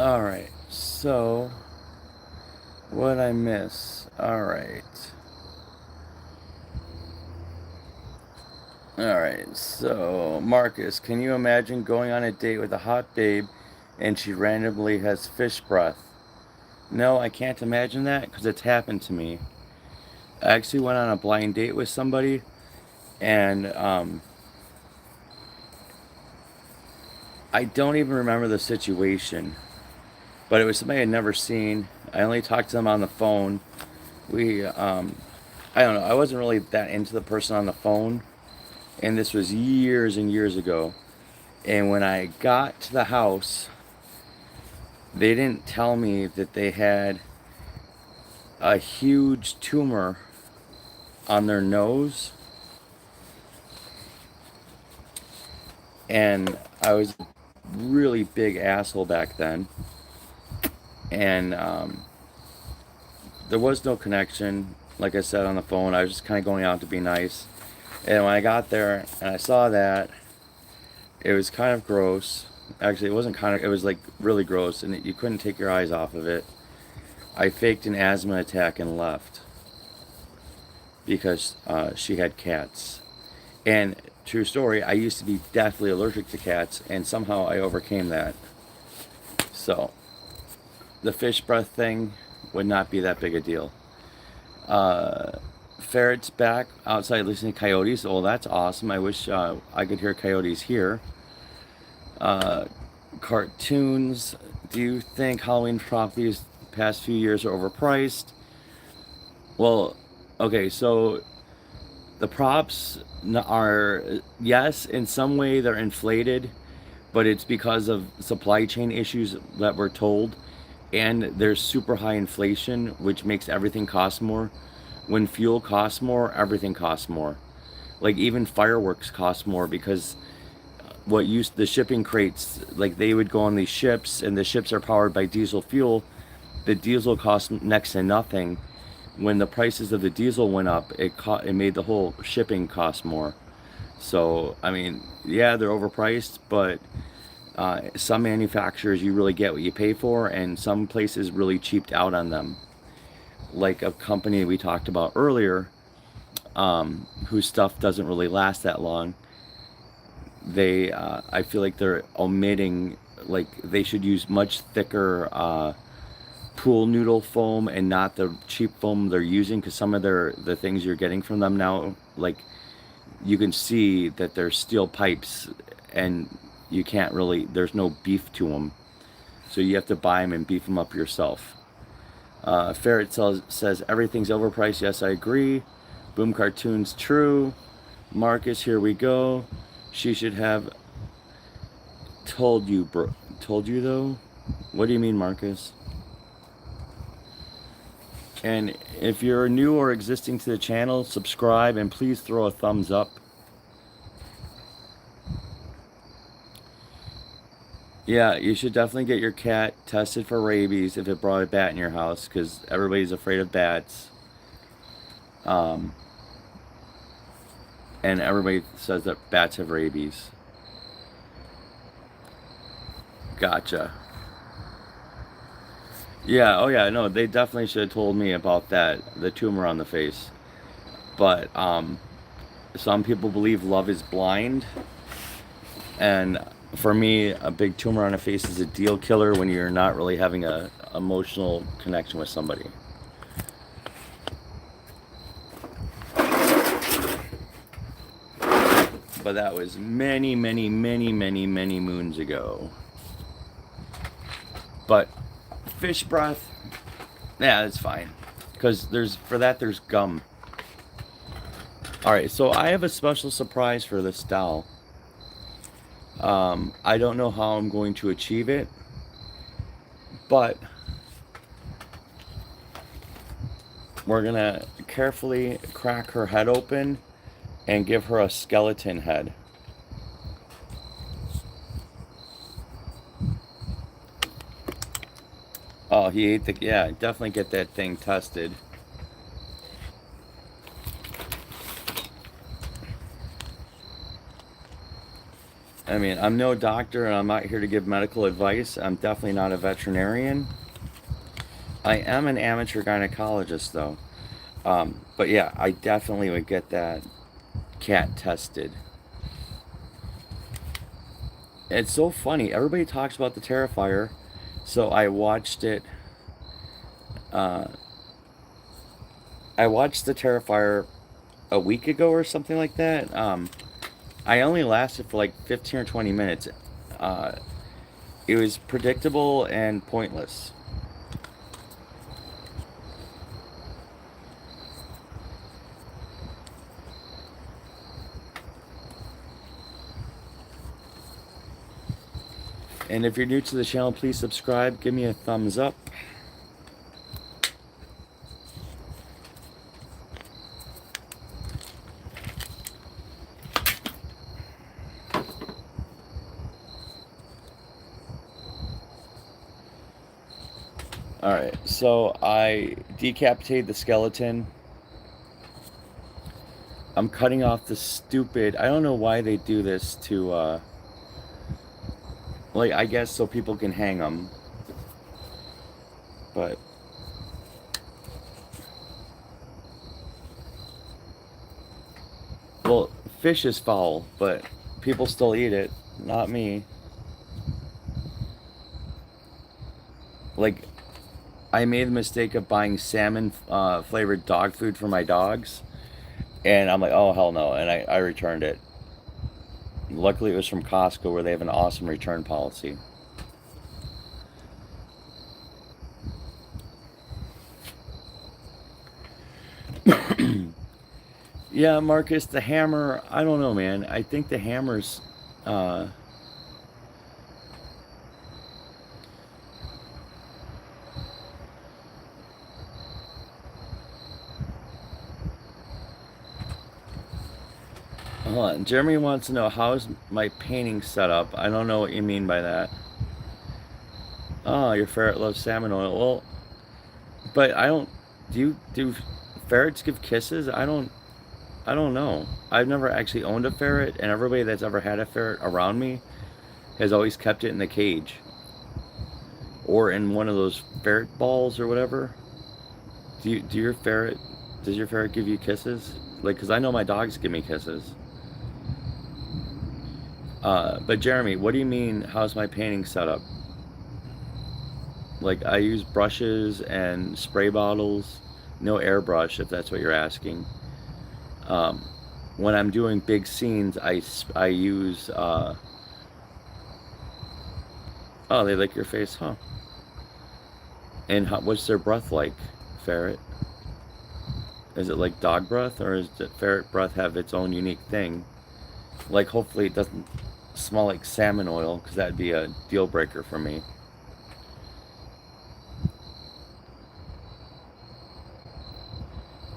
Alright, so what'd I miss? Alright. Alright, so Marcus, can you imagine going on a date with a hot babe and she randomly has fish breath? No, I can't imagine that because it's happened to me. I actually went on a blind date with somebody, and I don't even remember the situation, but it was somebody I'd never seen. I only talked to them on the phone. I don't know, I wasn't really that into the person on the phone, and this was years and years ago. And when I got to the house, they didn't tell me that they had a huge tumor on their nose. And I was a really big asshole back then. And there was no connection, like I said on the phone. I was just kind of going out to be nice. And when I got there and I saw that, it was kind of gross. Actually, it wasn't kind of, it was like really gross, and you couldn't take your eyes off of it. I faked an asthma attack and left because she had cats. And true story, I used to be deathly allergic to cats, and somehow I overcame that. So the fish breath thing would not be that big a deal. Ferret's back outside listening to coyotes. Oh, that's awesome. I wish I could hear coyotes here. Cartoons. Do you think Halloween properties the past few years are overpriced? Well, okay, so the props are, yes, in some way they're inflated, but it's because of supply chain issues that we're told, and there's super high inflation, which makes everything cost more. When fuel costs more, everything costs more. Like even fireworks cost more because the shipping crates, like they would go on these ships, and the ships are powered by diesel fuel. The diesel costs next to nothing. When the prices of the diesel went up, it made the whole shipping cost more. So I mean, yeah, they're overpriced, but some manufacturers you really get what you pay for, and some places really cheaped out on them. Like a company we talked about earlier, whose stuff doesn't really last that long. I feel like they're omitting, like they should use much thicker pool noodle foam and not the cheap foam they're using, because some of the things you're getting from them now, like you can see that they're steel pipes, and you can't really, there's no beef to them, so you have to buy them and beef them up yourself. Ferret says everything's overpriced. Yes, I agree. Boom Cartoons, true. Marcus, here we go. She should have told you, bro. Told you though? What do you mean, Marcus? And if you're new or existing to the channel, subscribe and please throw a thumbs up. Yeah, you should definitely get your cat tested for rabies if it brought a bat in your house, because everybody's afraid of bats. And everybody says that bats have rabies. Gotcha. Yeah, oh yeah, no, they definitely should have told me about that, the tumor on the face. But some people believe love is blind, and for me, a big tumor on a face is a deal killer when you're not really having a emotional connection with somebody. But that was many, many, many, many, many moons ago. But fish breath, yeah, that's fine, because there's gum. All right, so I have a special surprise for this doll. I don't know how I'm going to achieve it, but we're gonna carefully crack her head open and give her a skeleton head. Oh, he ate the, yeah, definitely get that thing tested. I mean, I'm no doctor and I'm not here to give medical advice. I'm definitely not a veterinarian. I am an amateur gynecologist, though. But yeah, I definitely would get that cat tested. It's so funny. Everybody talks about the Terrifier, so I watched it. Uh, I watched the Terrifier a week ago or something like that. I only lasted for like 15 or 20 minutes. Uh, it was predictable and pointless. And if you're new to the channel, please subscribe. Give me a thumbs up. Alright, so I decapitated the skeleton. I'm cutting off the stupid... I don't know why they do this to, like, I guess so people can hang them. But... well, fish is foul, but people still eat it. Not me. Like, I made the mistake of buying salmon flavored dog food for my dogs. And I'm like, oh, hell no. And I returned it. Luckily, it was from Costco, where they have an awesome return policy. Yeah, Marcus, the hammer, I don't know, man. I think the hammer's... hold on. Jeremy wants to know, how's my painting set up? I don't know what you mean by that. Oh, your ferret loves salmon oil. Well, but I don't... do ferrets give kisses? I don't know. I've never actually owned a ferret, and everybody that's ever had a ferret around me has always kept it in the cage. Or in one of those ferret balls or whatever. Does your ferret give you kisses? Like, because I know my dogs give me kisses. But Jeremy, what do you mean, how's my painting set up? Like, I use brushes and spray bottles. No airbrush, if that's what you're asking. When I'm doing big scenes, I use... oh, they lick your face, huh? And what's their breath like, ferret? Is it like dog breath, or does ferret breath have its own unique thing? Like, hopefully it doesn't smell like salmon oil, because that'd be a deal breaker for me.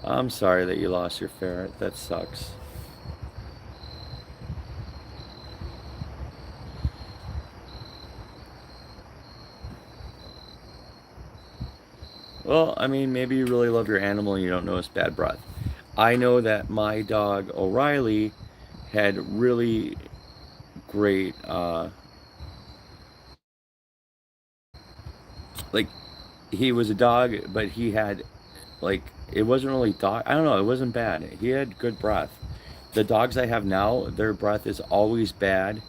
I'm sorry that you lost your ferret. That sucks. Well, I mean, maybe you really love your animal and you don't notice bad breath. I know that my dog, O'Reilly, had really great, like, he was a dog, but he had, like, it wasn't really dog, I don't know, it wasn't bad. He had good breath. The dogs I have now, their breath is always bad,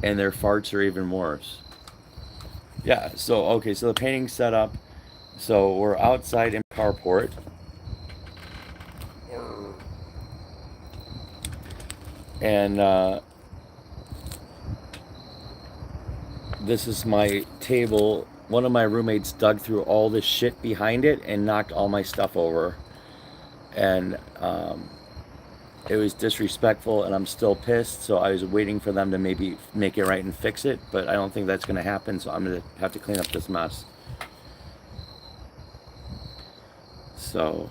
and their farts are even worse. Yeah, so, okay, so the painting's set up. So we're outside in carport. And this is my table. One of my roommates dug through all the shit behind it and knocked all my stuff over. And it was disrespectful, and I'm still pissed. So I was waiting for them to maybe make it right and fix it. But I don't think that's going to happen, so I'm going to have to clean up this mess. So,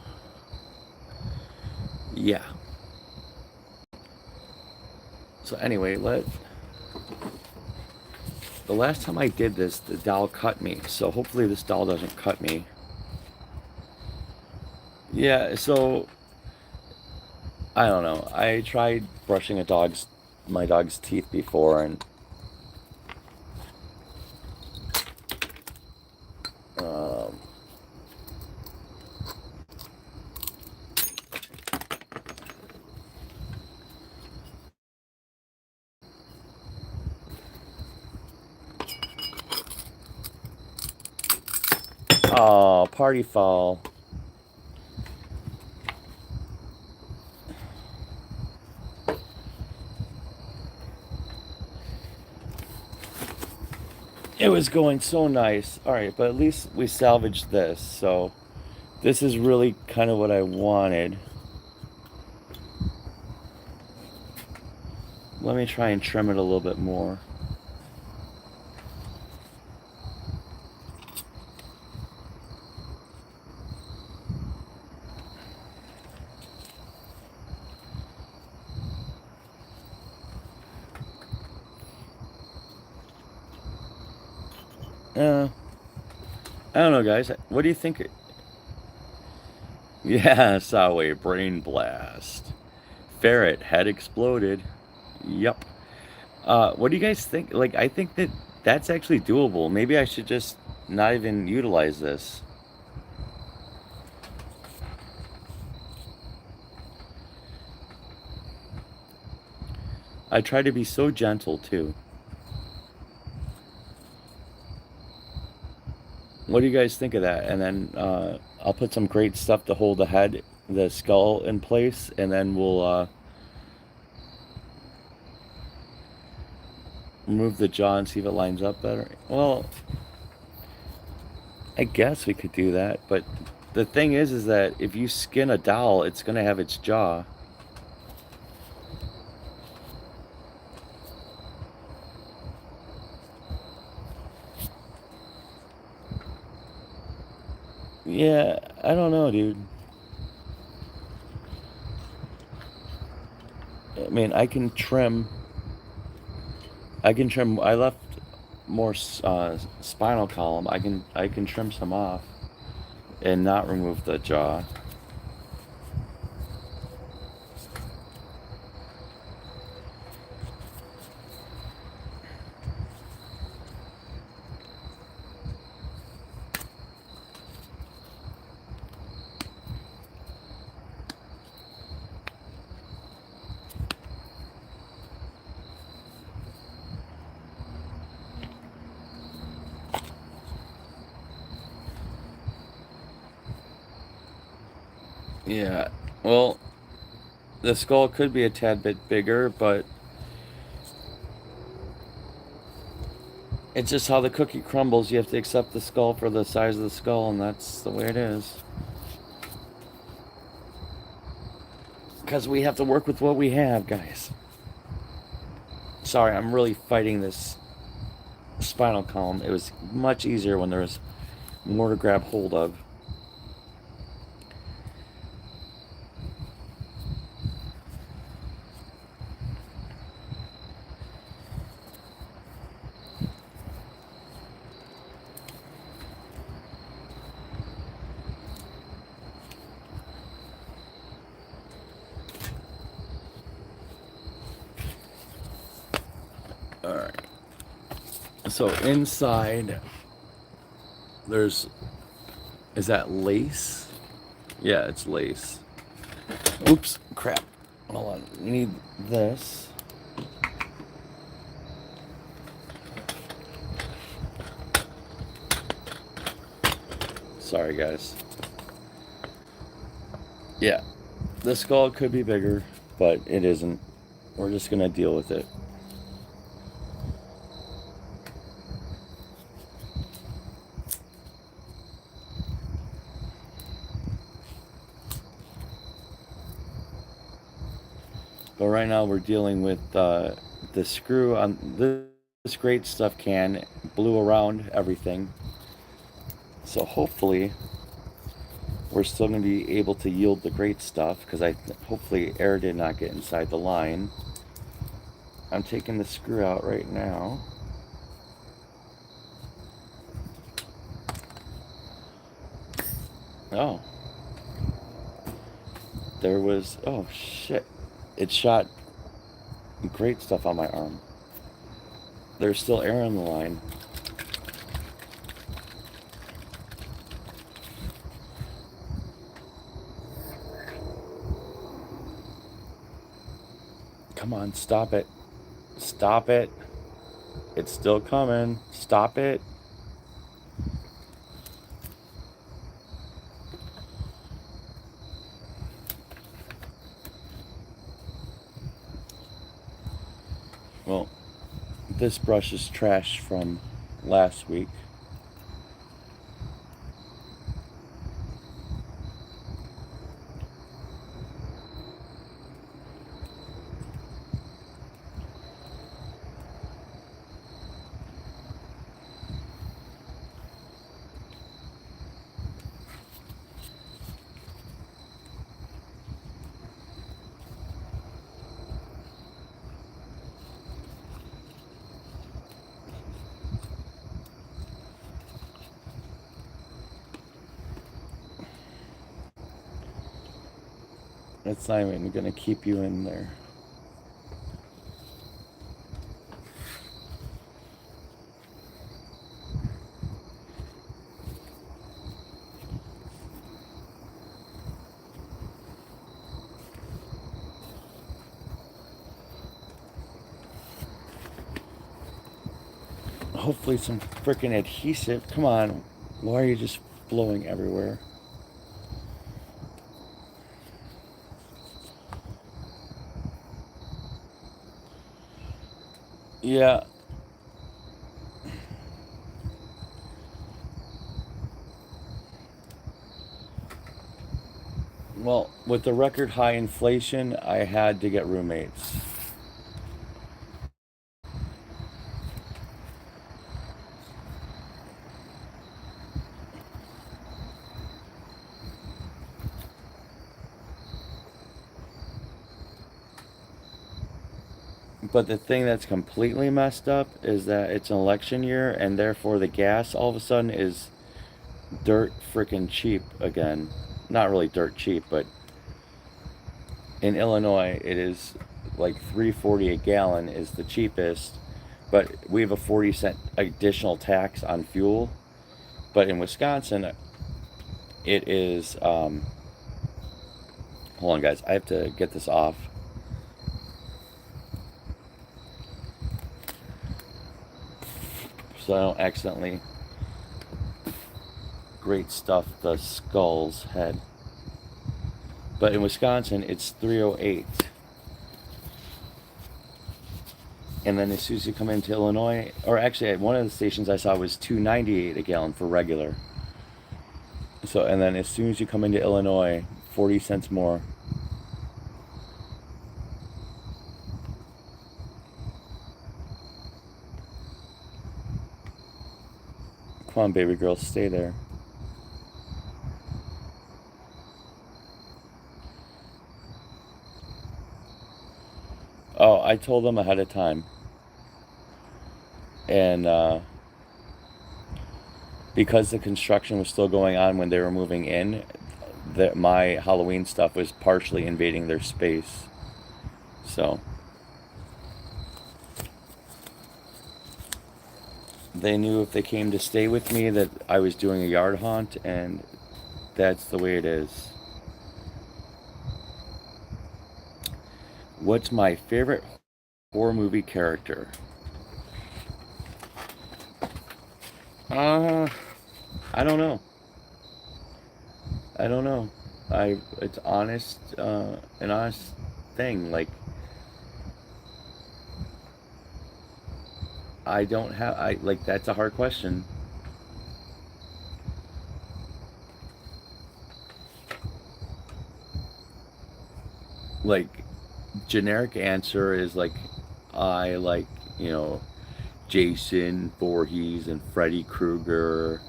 yeah. So anyway, the last time I did this, the doll cut me. So hopefully this doll doesn't cut me. Yeah, so, I don't know. I tried brushing my dog's teeth before, and Oh, party foul. It was going so nice. Alright, but at least we salvaged this. So this is really kind of what I wanted. Let me try and trim it a little bit more. I don't know, guys. What do you think? Yeah, saw a brain blast. Ferret head exploded. Yup. What do you guys think? Like, I think that that's actually doable. Maybe I should just not even utilize this. I try to be so gentle, too. What do you guys think of that? And then I'll put some great stuff to hold the head, the skull in place, and then we'll remove the jaw and see if it lines up better. Well, I guess we could do that, but the thing is that if you skin a doll, it's gonna have its jaw. Yeah, I don't know, dude. I mean, I can trim. I can trim. I left more spinal column. I can trim some off and not remove the jaw. Yeah. Well, the skull could be a tad bit bigger, but it's just how the cookie crumbles. You have to accept the skull for the size of the skull, and that's the way it is. Because we have to work with what we have, guys. Sorry, I'm really fighting this spinal column. It was much easier when there was more to grab hold of. Alright. So inside, there's... Is that lace? Yeah, it's lace. Oops, crap. Hold on. We need this. Sorry, guys. Yeah. The skull could be bigger, but it isn't. We're just going to deal with it. But right now we're dealing with the screw on this great stuff can blew around everything. So hopefully we're still going to be able to yield the great stuff because hopefully air did not get inside the line. I'm taking the screw out right now. Oh. There was... Oh, shit. It shot great stuff on my arm. There's still air on the line. Come on, stop it. Stop it. It's still coming. Stop it. This brush is trash from last week. It's not even gonna keep you in there. Hopefully some freaking adhesive. Come on. Why are you just blowing everywhere? Yeah. Well, with the record high inflation, I had to get roommates. But the thing that's completely messed up is that it's an election year, and therefore the gas all of a sudden is dirt freaking cheap again. Not really dirt cheap, but in Illinois it is like $3.40 a gallon is the cheapest, but we have a 40-cent additional tax on fuel. But in Wisconsin, it is. Hold on, guys. I have to get this off. So I don't accidentally great stuff the skull's head. But in Wisconsin, it's 308. And then as soon as you come into Illinois, or actually at one of the stations I saw was $2.98 a gallon for regular. So, and then as soon as you come into Illinois, 40 cents more. Come on, baby girl, stay there. Oh, I told them ahead of time. And because the construction was still going on when they were moving in, that my Halloween stuff was partially invading their space. So they knew if they came to stay with me that I was doing a yard haunt, and that's the way it is. What's my favorite horror movie character? I don't know. I don't know. It's honest, an honest thing. Like, I don't have, like, that's a hard question. Like, generic answer is like, I like, you know, Jason Voorhees and Freddy Krueger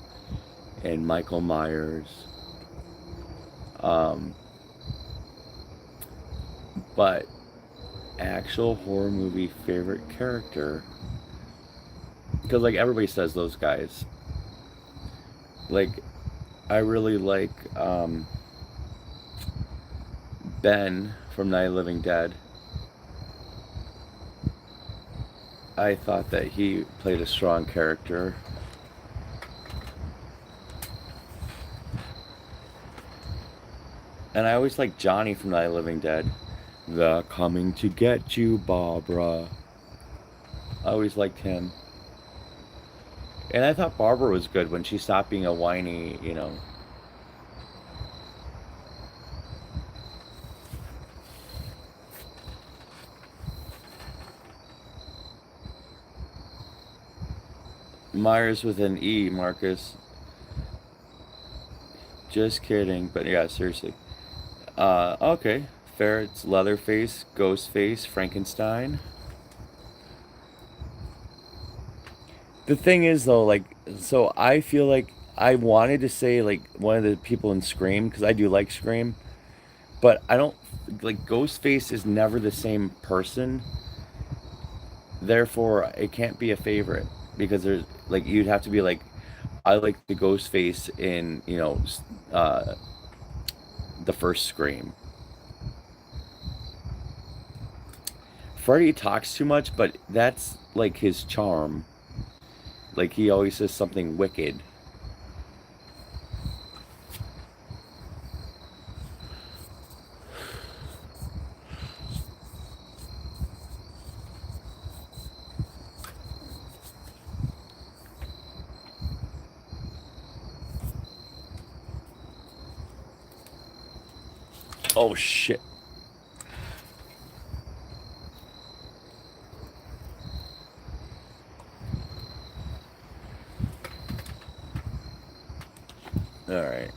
and Michael Myers. But actual horror movie favorite character, because like everybody says those guys. Like, I really like Ben from Night of the Living Dead. I thought that he played a strong character. And I always like Johnny from Night of the Living Dead. They're coming to get you, Barbara. I always liked him. And I thought Barbara was good when she stopped being a whiny, you know. Myers with an E, Marcus. Just kidding, but yeah, seriously. Okay. Ferrets, Leatherface, Ghostface, Frankenstein. The thing is, though, like, so I feel like I wanted to say, like, one of the people in Scream, because I do like Scream, but I don't, like, Ghostface is never the same person. Therefore, it can't be a favorite, because there's, like, you'd have to be like, I like the Ghostface in, uh, the first Scream. Freddy talks too much, but that's like his charm. Like he always says something wicked. Oh shit. All right.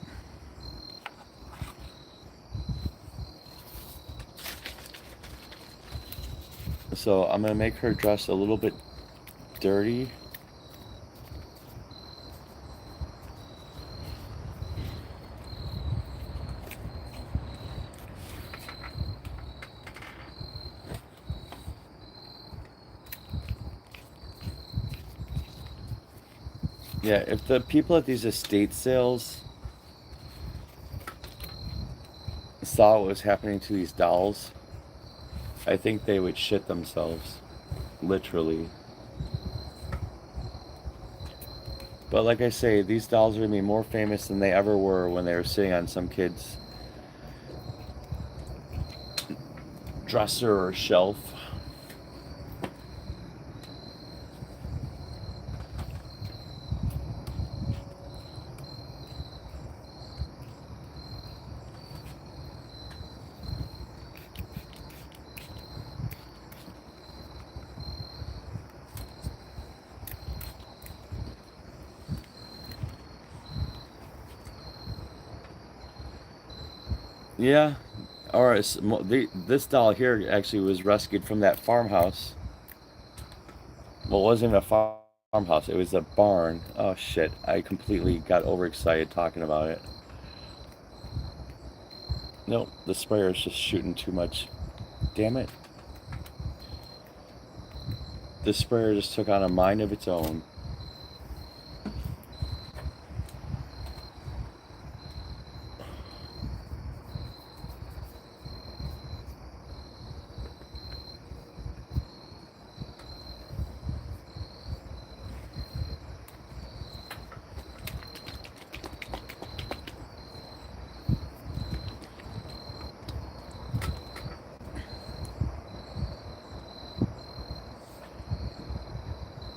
So I'm gonna make her dress a little bit dirty. Yeah, if the people at these estate sales saw what was happening to these dolls, I think they would shit themselves. Literally. But like I say, these dolls are gonna be more famous than they ever were when they were sitting on some kid's dresser or shelf. Yeah. Or this doll here actually was rescued from that farmhouse. Well, it wasn't a farmhouse, it was a barn. Oh shit, I completely got overexcited talking about it. Nope, the sprayer is just shooting too much. Damn it. The sprayer just took on a mind of its own.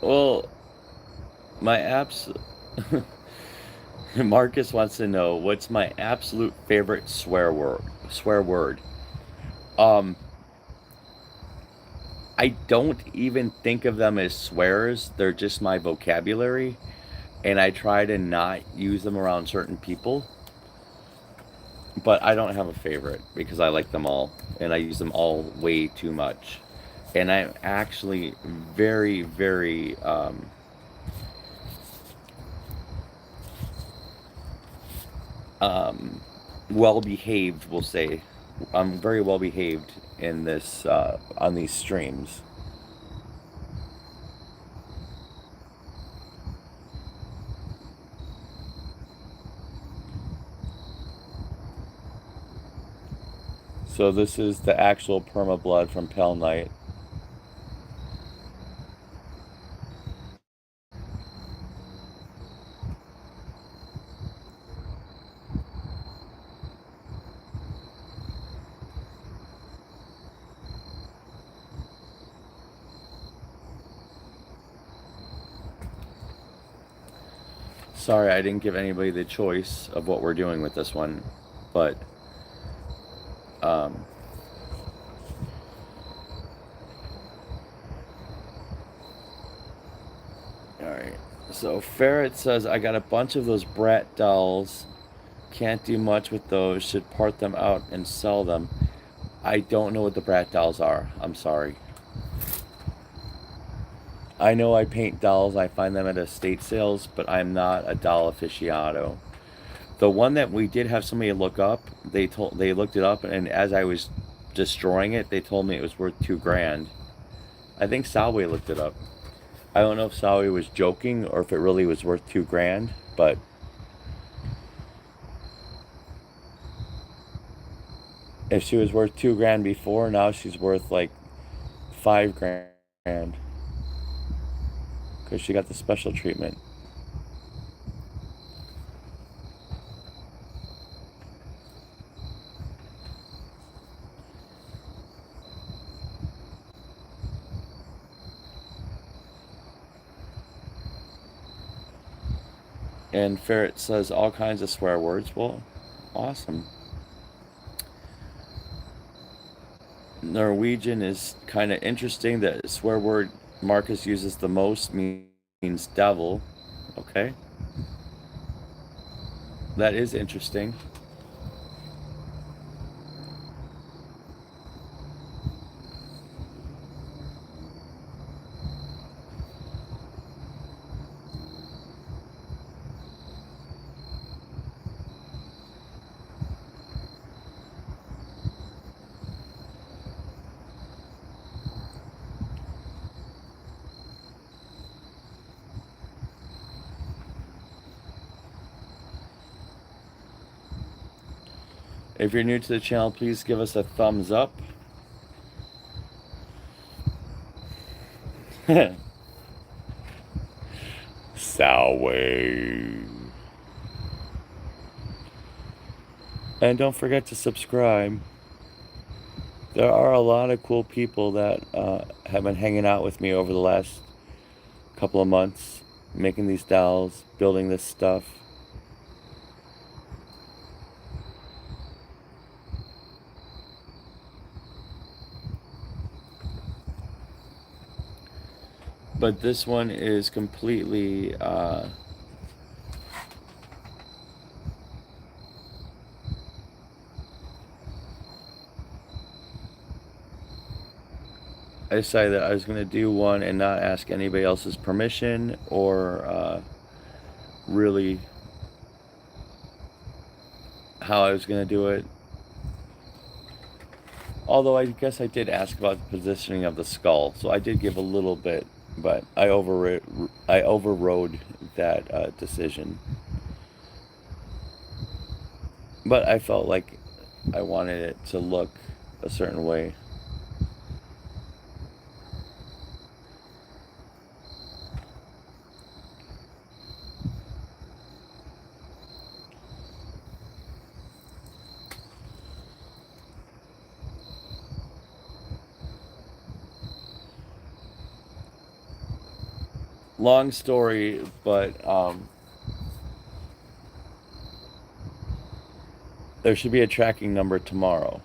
Well, my apps. Marcus wants to know what's my absolute favorite swear word. Swear word. Um, I don't even think of them as swears. They're just my vocabulary, and I try to not use them around certain people. But I don't have a favorite because I like them all, and I use them all way too much. And I'm actually very, very um, well behaved. We'll say I'm very well behaved in this on these streams. So this is the actual perma blood from Pale Knight. Sorry, I didn't give anybody the choice of what we're doing with this one, but um, Alright. So Ferret says, I got a bunch of those brat dolls. Can't do much with those. Should part them out and sell them. I don't know what the brat dolls are. I'm sorry. I know I paint dolls. I find them at estate sales, but I'm not a doll aficionado. The one that we did have somebody look up, they looked it up, and as I was destroying it, they told me it was worth $2,000. I think Salway looked it up. I don't know if Salway was joking or if it really was worth $2,000, but if she was worth $2,000 before, now she's worth like $5,000 because she got the special treatment. And Ferret says all kinds of swear words. Well, awesome. Norwegian is kind of interesting. The swear word Marcus uses the most means devil. Okay. That is interesting. If you're new to the channel, please give us a thumbs up. Salway. And don't forget to subscribe. There are a lot of cool people that have been hanging out with me over the last couple of months, making these dolls, building this stuff. But this one is completely I decided that I was going to do one and not ask anybody else's permission or really how I was going to do it. Although I guess I did ask about the positioning of the skull, so I did give a little bit, but I overrode that decision. But I felt like I wanted it to look a certain way. Long story, but there should be a tracking number tomorrow.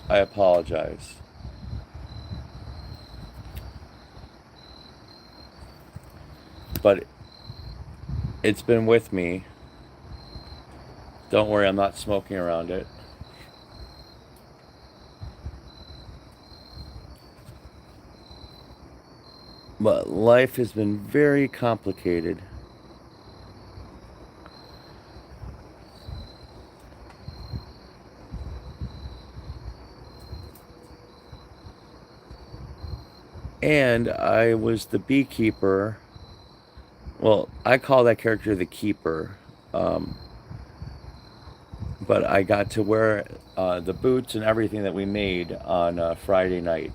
I apologize. But it's been with me. Don't worry, I'm not smoking around it. But life has been very complicated. And I was the beekeeper. Well, I call that character the keeper. But I got to wear the boots and everything that we made on Friday night.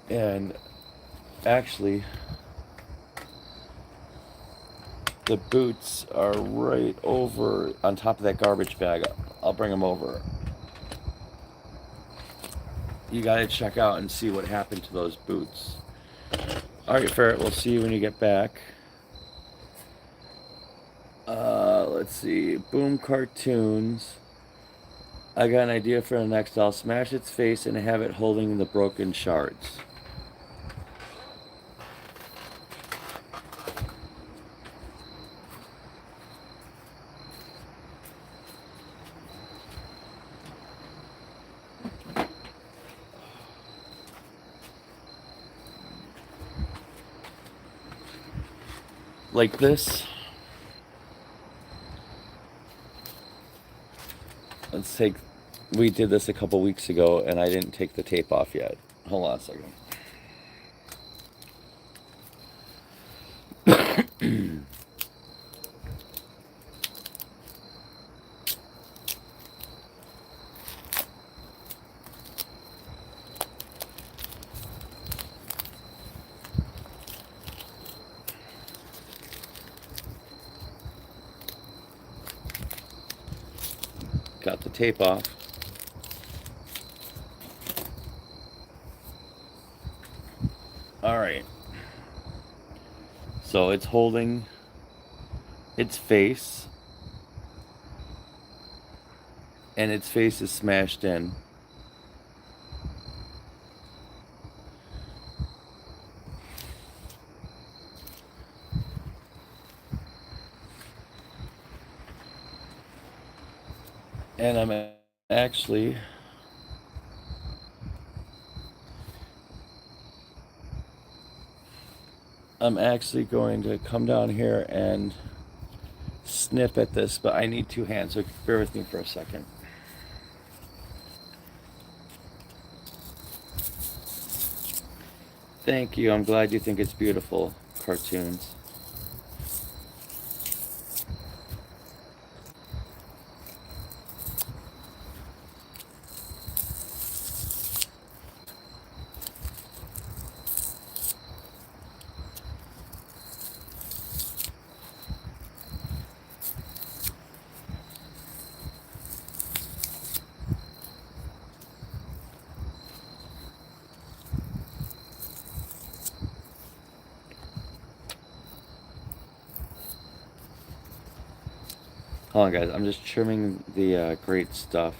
And actually, the boots are right over on top of that garbage bag. I'll bring them over. You gotta check out and see what happened to those boots. Alright, Ferret, we'll see you when you get back. Let's see. Boom Cartoons. I got an idea for the next. I'll smash its face and have it holding the broken shards. Like this. Let's take, we did this a couple weeks ago and I didn't take the tape off yet. Hold on a second. Got the tape off. All right. So it's holding its face, and its face is smashed in. And I'm actually going to come down here and snip at this, but I need two hands, so bear with me for a second. Thank you. I'm glad you think it's beautiful, cartoons. Hold on, guys. I'm just trimming the great stuff.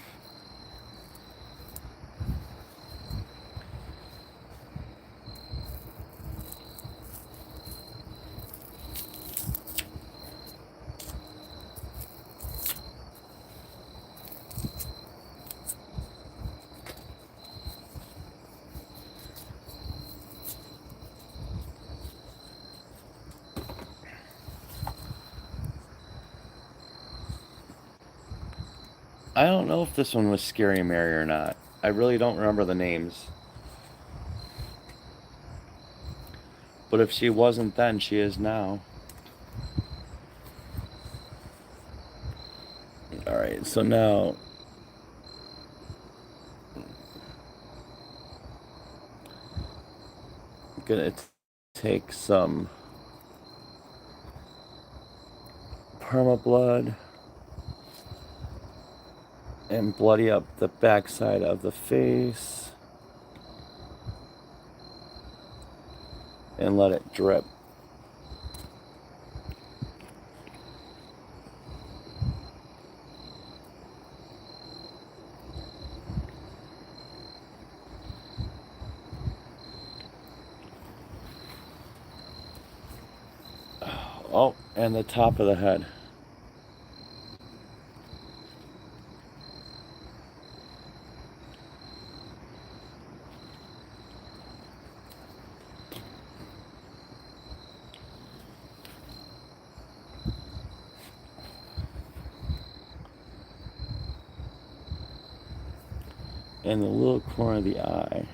I don't know if this one was Scary Mary or not. I really don't remember the names. But if she wasn't then, she is now. Alright, so now I'm gonna take some perma blood and bloody up the backside of the face and let it drip. Oh, and the top of the head. And the little corner of the eye.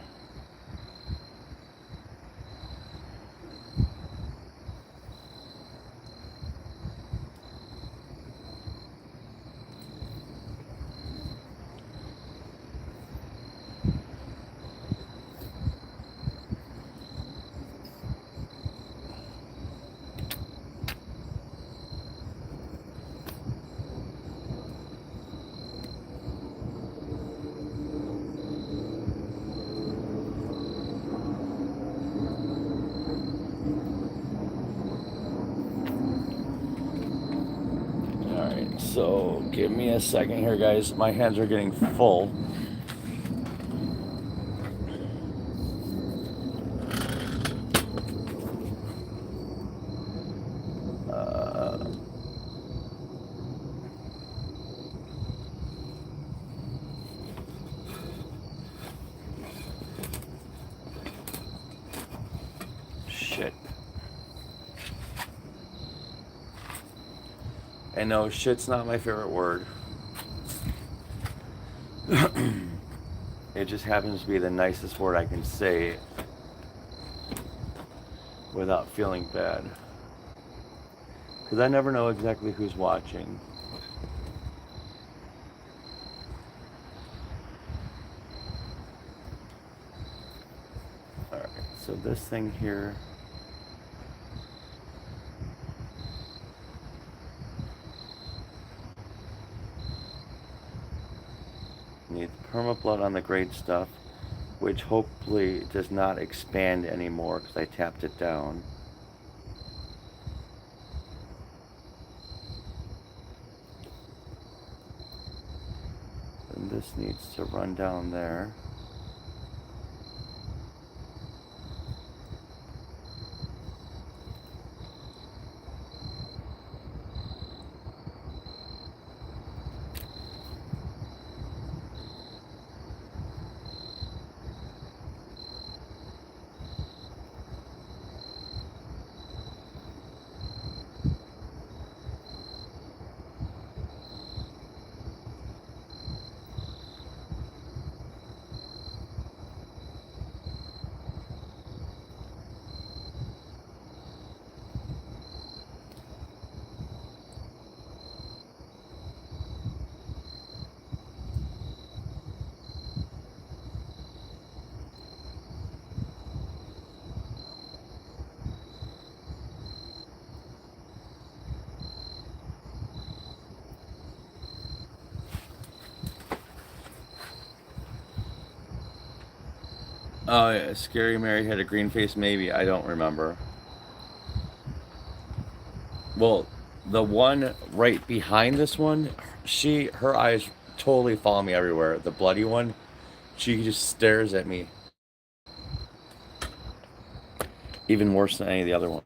So give me a second here, guys. My hands are getting full. Shit. And no, shit's not my favorite word. It just happens to be the nicest word I can say without feeling bad. Because I never know exactly who's watching. Alright, so this thing here. Needs permablood on the great stuff, which hopefully does not expand anymore because I tapped it down. And this needs to run down there. Oh yeah, Scary Mary had a green face, maybe. I don't remember. Well, the one right behind this one, her eyes totally follow me everywhere. The bloody one, she just stares at me. Even worse than any of the other ones.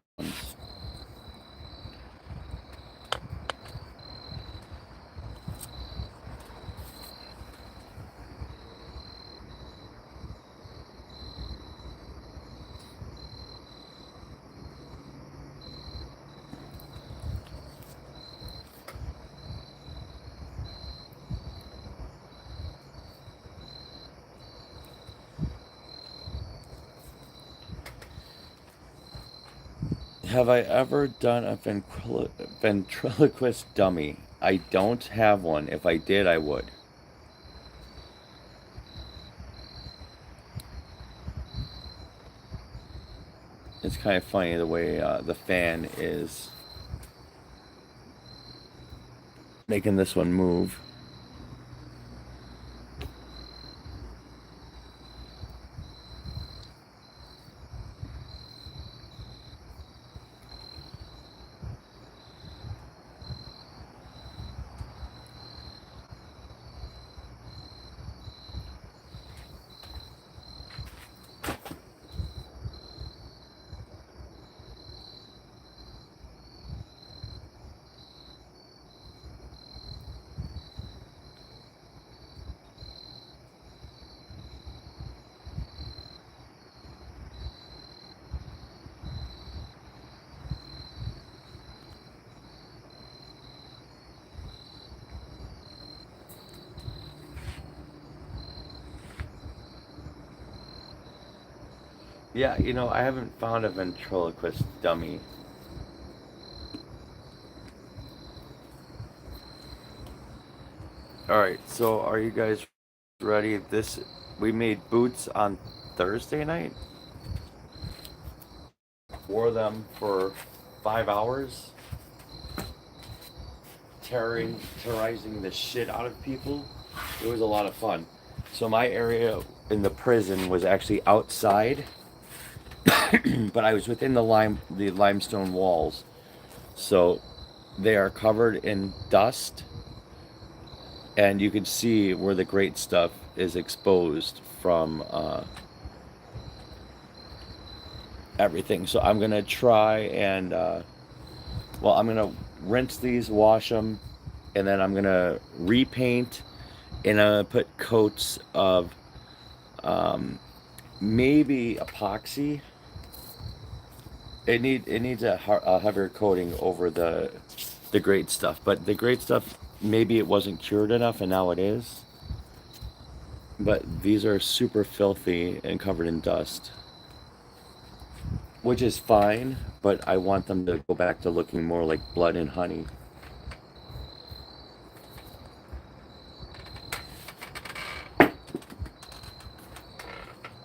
Have I ever done a ventriloquist dummy? I don't have one. If I did, I would. It's kind of funny the way the fan is making this one move. Yeah, I haven't found a ventriloquist dummy. Alright, so are you guys ready? We made boots on Thursday night. Wore them for 5 hours. Terrorizing the shit out of people. It was a lot of fun. So my area in the prison was actually outside, but I was within the limestone walls. So they are covered in dust and you can see where the great stuff is exposed from everything. So I'm gonna try and well, I'm gonna rinse these, wash them, and then I'm gonna repaint, and I'm gonna put coats of um, maybe epoxy. It needs a heavier coating over the great stuff, but the great stuff, maybe it wasn't cured enough and now it is. But these are super filthy and covered in dust, which is fine, but I want them to go back to looking more like blood and honey.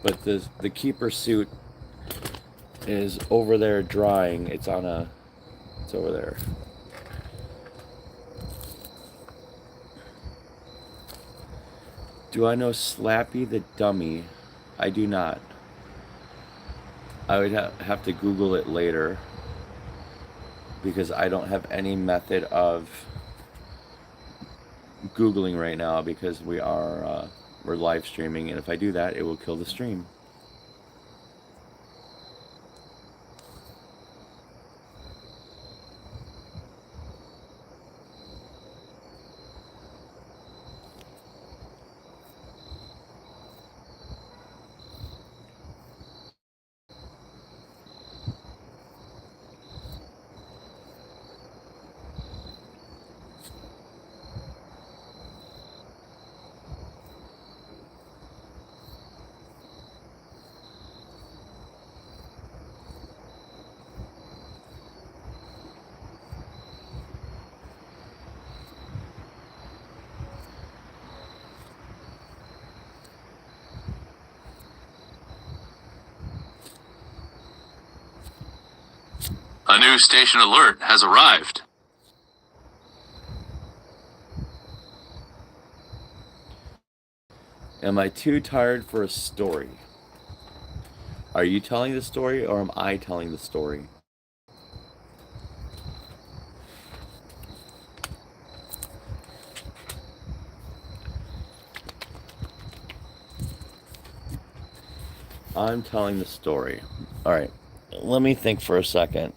But the keeper suit is over there drying. It's over there. Do I know Slappy the Dummy? I do not. I would have to Google it later because I don't have any method of Googling right now because we're live streaming, and if I do that, it will kill the stream. A new station alert has arrived. Am I too tired for a story? Are you telling the story or am I telling the story? I'm telling the story. All right, let me think for a second.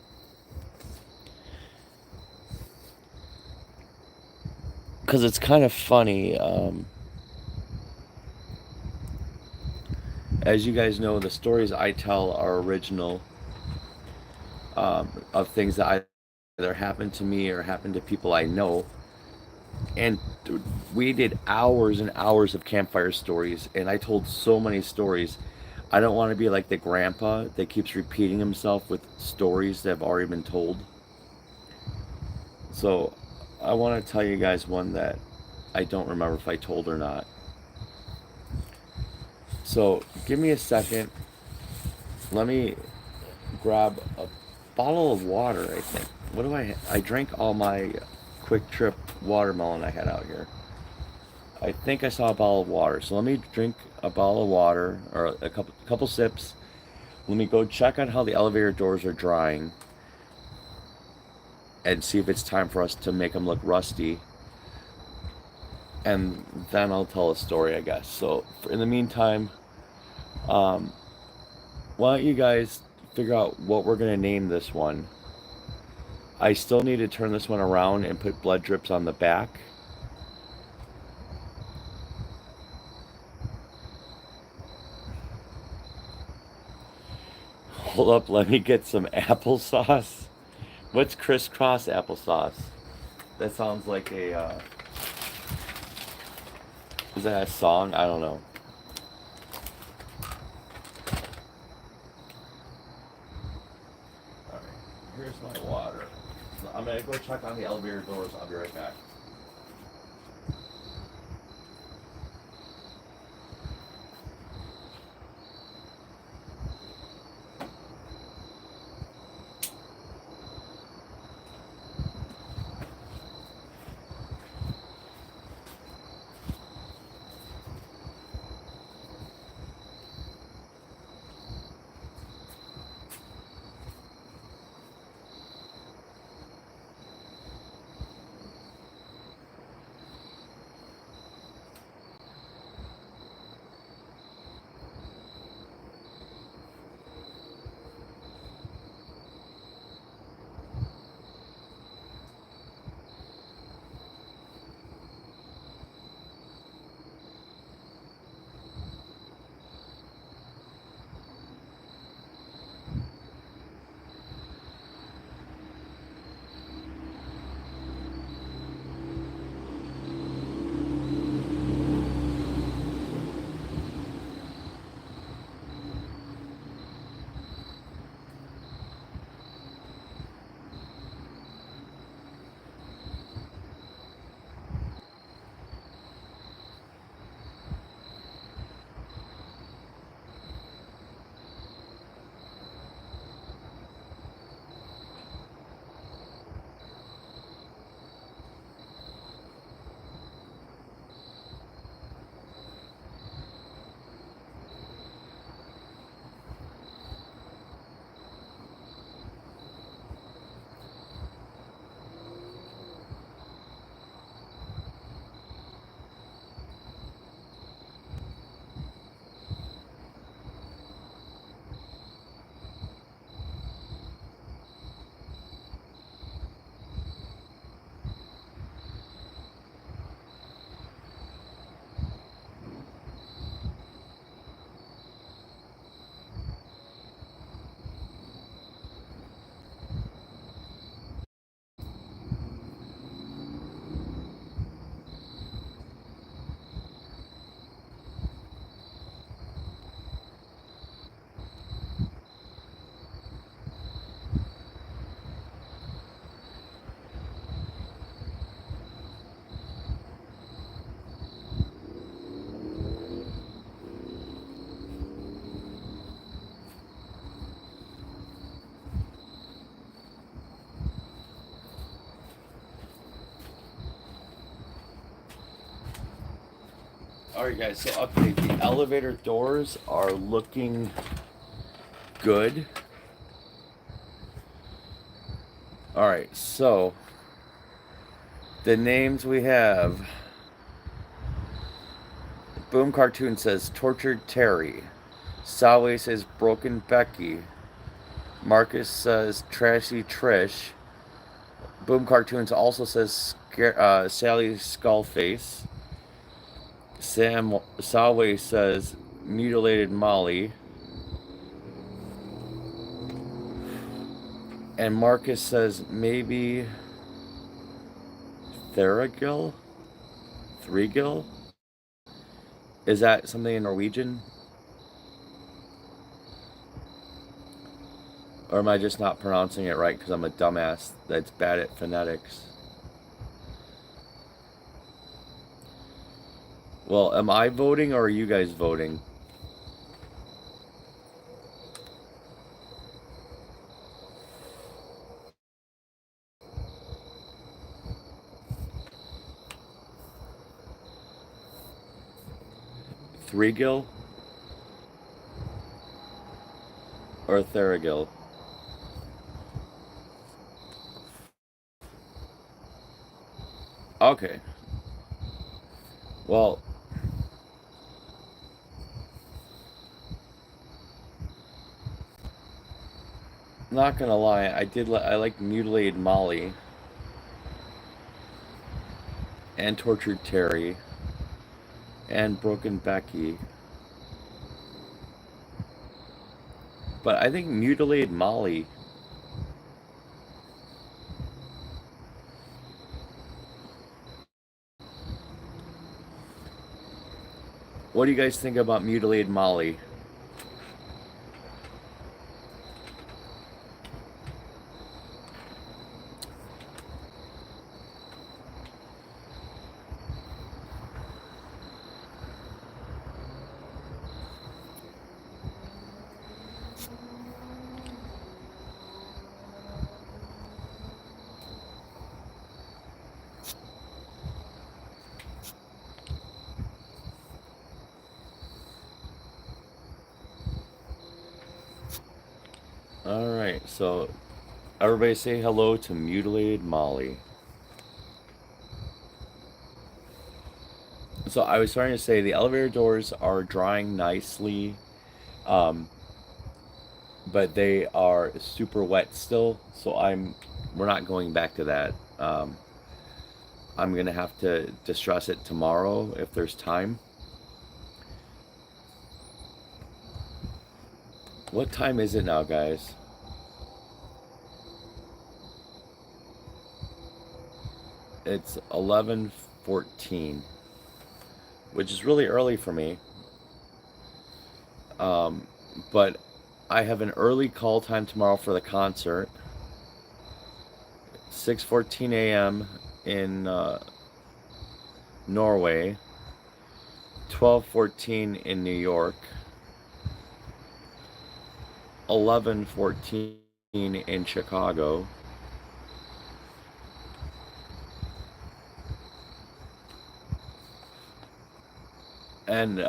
Because it's kind of funny. As you guys know, the stories I tell are original, of things that either happened to me or happened to people I know. And we did hours and hours of campfire stories, and I told so many stories. I don't want to be like the grandpa that keeps repeating himself with stories that have already been told. So I want to tell you guys one that I don't remember if I told or not. So give me a second. Let me grab a bottle of water, I think. What do I drank all my Quick Trip watermelon I had out here. I think I saw a bottle of water. So let me drink a bottle of water or a couple sips. Let me go check on how the elevator doors are drying and see if it's time for us to make them look rusty. And then I'll tell a story, I guess. So in the meantime, um, why don't you guys figure out what we're going to name this one? I still need to turn this one around and put blood drips on the back. Hold up, let me get some applesauce. What's crisscross applesauce? That sounds like is that a song? I don't know. Alright, here's my water. I'm gonna go check on the elevator doors. I'll be right back. Alright guys, so update. The elevator doors are looking good. Alright, so the names we have. Boom Cartoon says Tortured Terry. Salway says Broken Becky. Marcus says Trashy Trish. Boom Cartoons also says Sally Skullface. Sam Salway says Mutilated Molly. And Marcus says maybe Theragil? Thrigil? Is that something in Norwegian? Or am I just not pronouncing it right because I'm a dumbass that's bad at phonetics? Well, am I voting or are you guys voting? Thrigil? Or Theragil? Okay. Well, not gonna lie, I like Mutilated Molly and Tortured Terry and Broken Becky. But I think Mutilated Molly. What do you guys think about Mutilated Molly? Alright, so everybody say hello to Mutilated Molly. So I was starting to say the elevator doors are drying nicely, but they are super wet still. So we're not going back to that. I'm gonna have to distress it tomorrow if there's time. What time is it now, guys? It's 11:14, which is really early for me. But I have an early call time tomorrow for the concert. 6:14 a.m. in Norway. 12:14 in New York. 11:14 in Chicago. And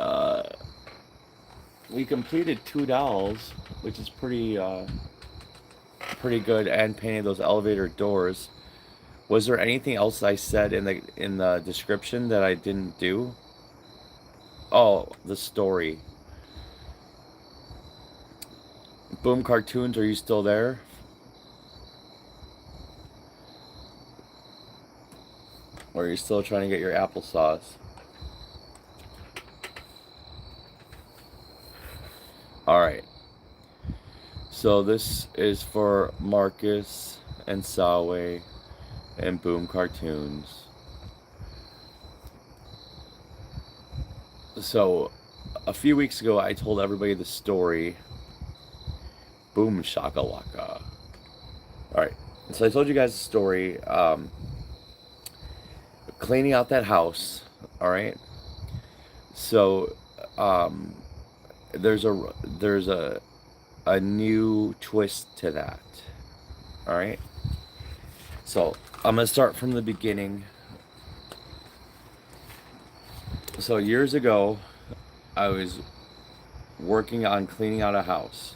we completed 2 dolls, which is pretty good, and painted those elevator doors. Was there anything else I said in the description that I didn't do? Oh, the story. Boom Cartoons, are you still there? Or are you still trying to get your applesauce? Alright. So this is for Marcus and Salway and Boom Cartoons. So a few weeks ago I told everybody the story. Boom shakalaka. Alright. So I told you guys the story. Cleaning out that house. Alright. So there's a new twist to that. Alright? So I'm gonna start from the beginning. So years ago, I was working on cleaning out a house,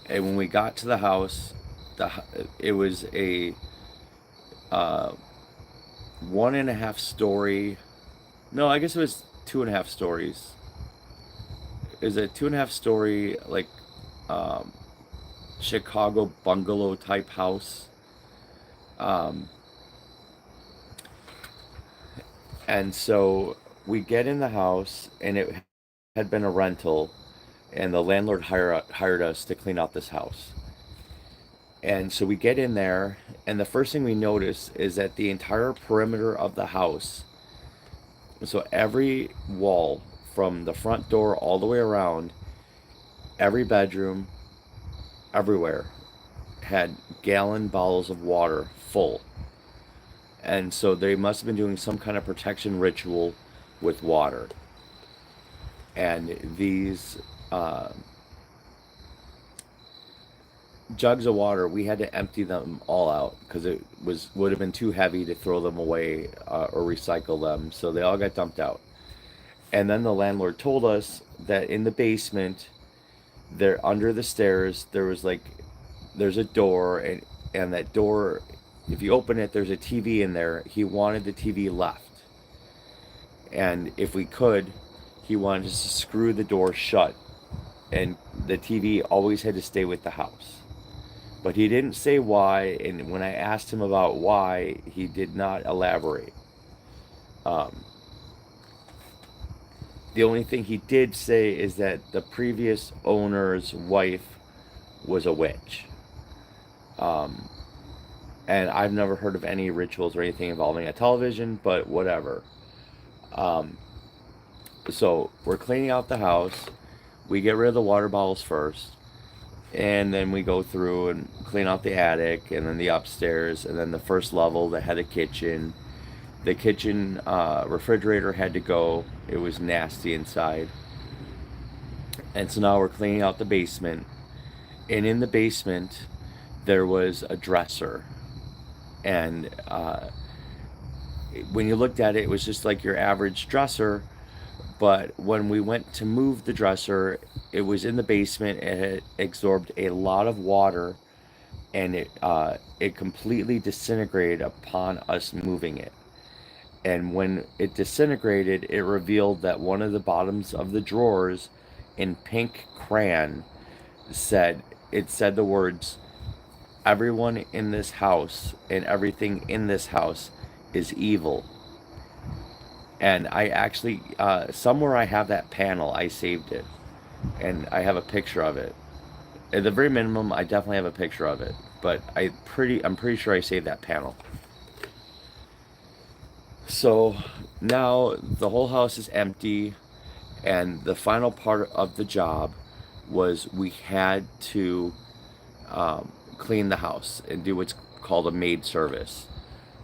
and when we got to the house, the it was a uh, 1.5 story. No, I guess it was 2.5 stories. It was a 2.5 story um, Chicago bungalow type house. Um, and so we get in the house, and it had been a rental, and the landlord hired us to clean out this house. And so we get in there, and the first thing we notice is that the entire perimeter of the house, so every wall from the front door all the way around, every bedroom, everywhere, had gallon bottles of water full. And so they must have been doing some kind of protection ritual with water. And these jugs of water, we had to empty them all out because it would have been too heavy to throw them away or recycle them. So they all got dumped out. And then the landlord told us that in the basement, there under the stairs, there's a door, and that door, if you open it, there's a TV in there. He wanted the TV left, and if we could, he wanted us to screw the door shut, and the TV always had to stay with the house. But he didn't say why, and when I asked him about why, he did not elaborate. Um, the only thing he did say is that the previous owner's wife was a witch. Um, and I've never heard of any rituals or anything involving a television, but whatever. Um, so we're cleaning out the house. We get rid of the water bottles first, and then we go through and clean out the attic, and then the upstairs, and then the first level that had a kitchen. The kitchen refrigerator had to go. It was nasty inside. And so now we're cleaning out the basement. And in the basement, there was a dresser. And when you looked at it, it was just like your average dresser. But when we went to move the dresser, it was in the basement. It had absorbed a lot of water, and it completely disintegrated upon us moving it. And when it disintegrated, it revealed that one of the bottoms of the drawers, in pink crayon, said the words, "Everyone in this house and everything in this house is evil." And I actually, somewhere I have that panel. I saved it, and I have a picture of it. At the very minimum, I definitely have a picture of it. But I'm pretty sure I saved that panel. So now the whole house is empty, and the final part of the job was we had to clean the house and do what's called a maid service.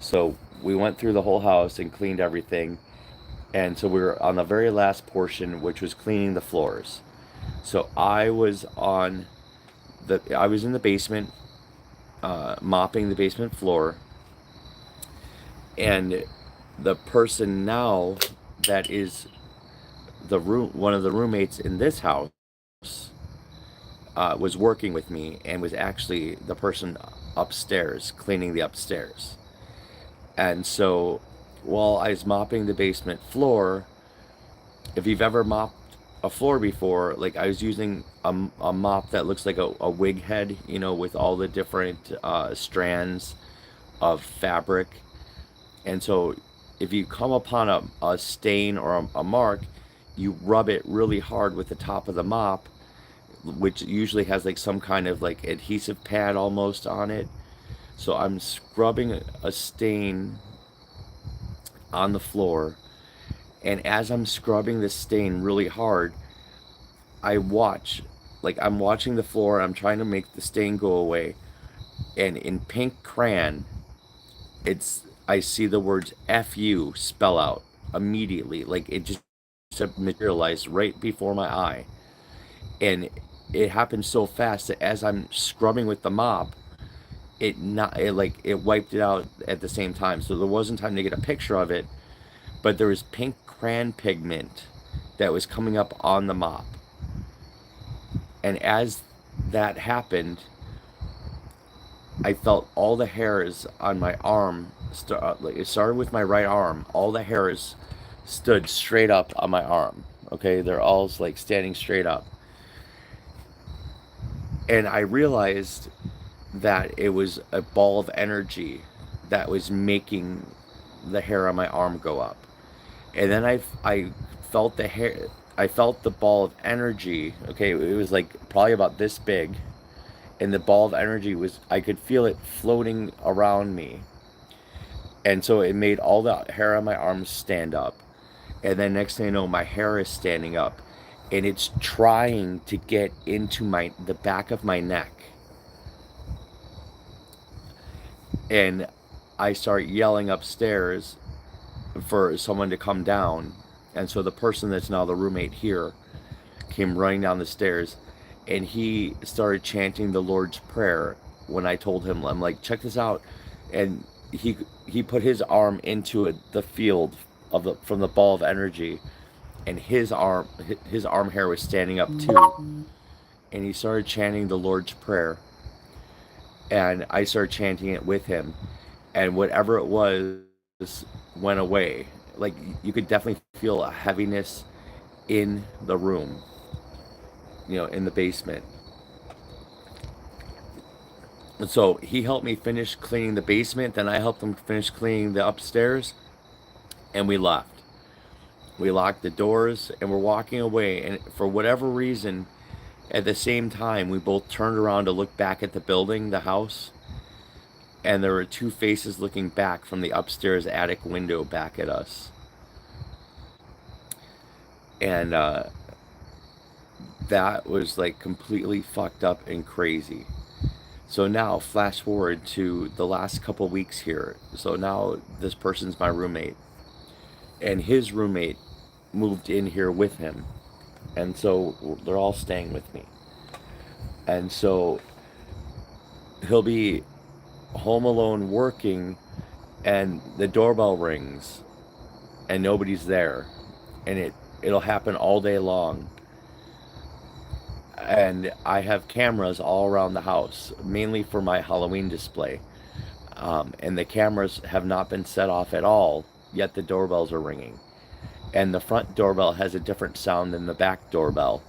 So we went through the whole house and cleaned everything, and so we were on the very last portion, which was cleaning the floors. So I was in the basement, mopping the basement floor, and the person now that is one of the roommates in this house, was working with me and was actually the person upstairs cleaning the upstairs. And so while I was mopping the basement floor, if you've ever mopped a floor before, like I was using a mop that looks like a wig head, with all the different strands of fabric. And so if you come upon a stain or a mark, you rub it really hard with the top of the mop, which usually has like some kind of like adhesive pad almost on it. So I'm scrubbing a stain on the floor, and as I'm scrubbing this stain really hard, I'm watching the floor. I'm trying to make the stain go away, and in pink crayon, I see the words "fu" spell out immediately, like it just materialized right before my eye, and it happened so fast that as I'm scrubbing with the mop, it wiped it out at the same time. So there wasn't time to get a picture of it, but there was pink crayon pigment that was coming up on the mop. And as that happened, I felt all the hairs on my arm. It started with my right arm. All the hairs stood straight up on my arm. Okay, they're all like standing straight up. And I realized that it was a ball of energy that was making the hair on my arm go up. And then I felt the hair. I felt the ball of energy. Okay, it was like probably about this big, and the ball of energy was, I could feel it floating around me. And so it made all the hair on my arms stand up. And then next thing I know, my hair is standing up, and it's trying to get into the back of my neck. And I start yelling upstairs for someone to come down. And so the person that's now the roommate here came running down the stairs, and he started chanting the Lord's Prayer when I told him, I'm like, check this out. And he put his arm into the field from the ball of energy, and his arm hair was standing up too. And he started chanting the Lord's Prayer, and I started chanting it with him, and whatever it was went away. Like, you could definitely feel a heaviness in the room, in the basement. And so he helped me finish cleaning the basement, then I helped him finish cleaning the upstairs, and we left. We locked the doors and we're walking away, and for whatever reason, at the same time, we both turned around to look back at the building, the house, and there were two faces looking back from the upstairs attic window back at us. And that was like completely fucked up and crazy. So now, flash forward to the last couple weeks here. So now this person's my roommate, and his roommate moved in here with him, and so they're all staying with me. And so he'll be home alone working, and the doorbell rings, and nobody's there, and it'll happen all day long. And I have cameras all around the house, mainly for my Halloween display. And the cameras have not been set off at all, yet the doorbells are ringing. And the front doorbell has a different sound than the back doorbell.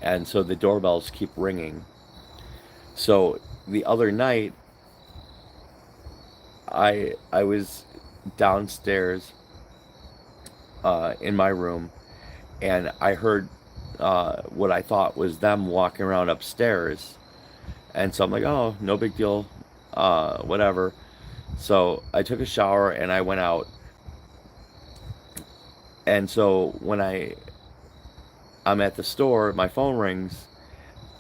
And so the doorbells keep ringing. So the other night, I was downstairs in my room, and I heard what I thought was them walking around upstairs. And so I'm like, oh, no big deal, whatever. So I took a shower and I went out. And so when I'm at the store, my phone rings,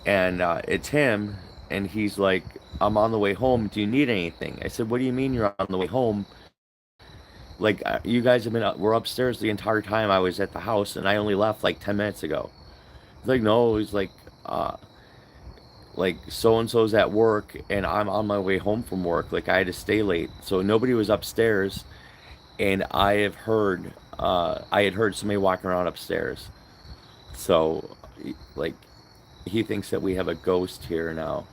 and it's him, and he's like, I'm on the way home. Do you need anything? I said, what do you mean you're on the way home? Like, you guys we're upstairs the entire time I was at the house, and I only left like 10 minutes ago. He's like, no. He's like so-and-so's at work, and I'm on my way home from work. Like, I had to stay late. So nobody was upstairs, and I had heard somebody walking around upstairs. So, like, he thinks that we have a ghost here now.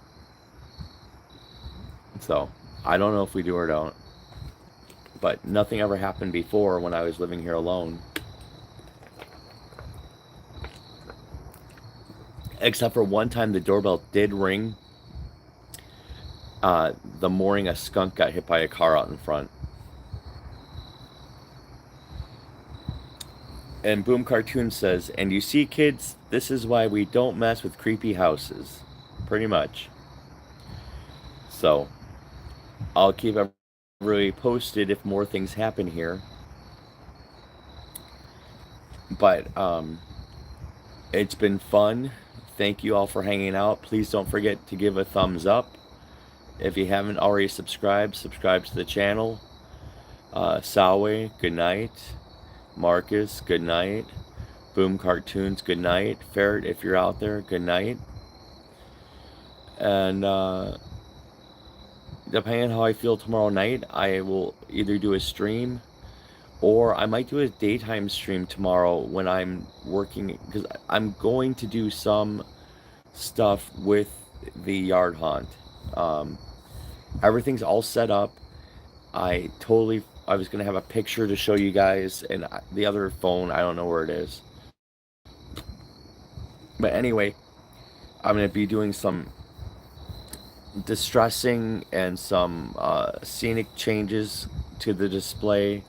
So, I don't know if we do or don't. But nothing ever happened before when I was living here alone. Except for one time the doorbell did ring. The morning a skunk got hit by a car out in front. And Boom Cartoon says, and you see, kids, this is why we don't mess with creepy houses. Pretty much. So, I'll keep everybody posted if more things happen here. But, it's been fun. Thank you all for hanging out. Please don't forget to give a thumbs up. If you haven't already subscribe to the channel. Salwe, good night. Marcus, good night. Boom Cartoons, good night. Ferret, if you're out there, good night. And depending on how I feel tomorrow night, I will either do a stream Or I might do a daytime stream tomorrow when I'm working, because I'm going to do some stuff with the yard haunt. Everything's all set up. I was going to have a picture to show you guys, and the other phone, I don't know where it is. But anyway, I'm going to be doing some distressing and some scenic changes to the display,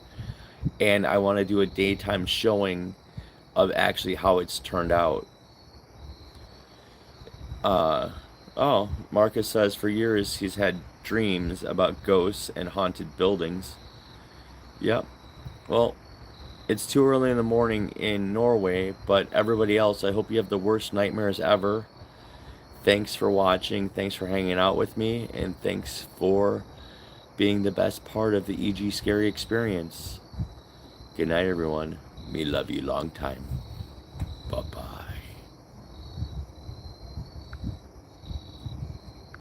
and I want to do a daytime showing of actually how it's turned out. Oh, Marcus says for years he's had dreams about ghosts and haunted buildings. Yep. Well, it's too early in the morning in Norway, but everybody else, I hope you have the worst nightmares ever. Thanks for watching, thanks for hanging out with me, and thanks for being the best part of the EG Scary experience. Good night, everyone. Me love you long time.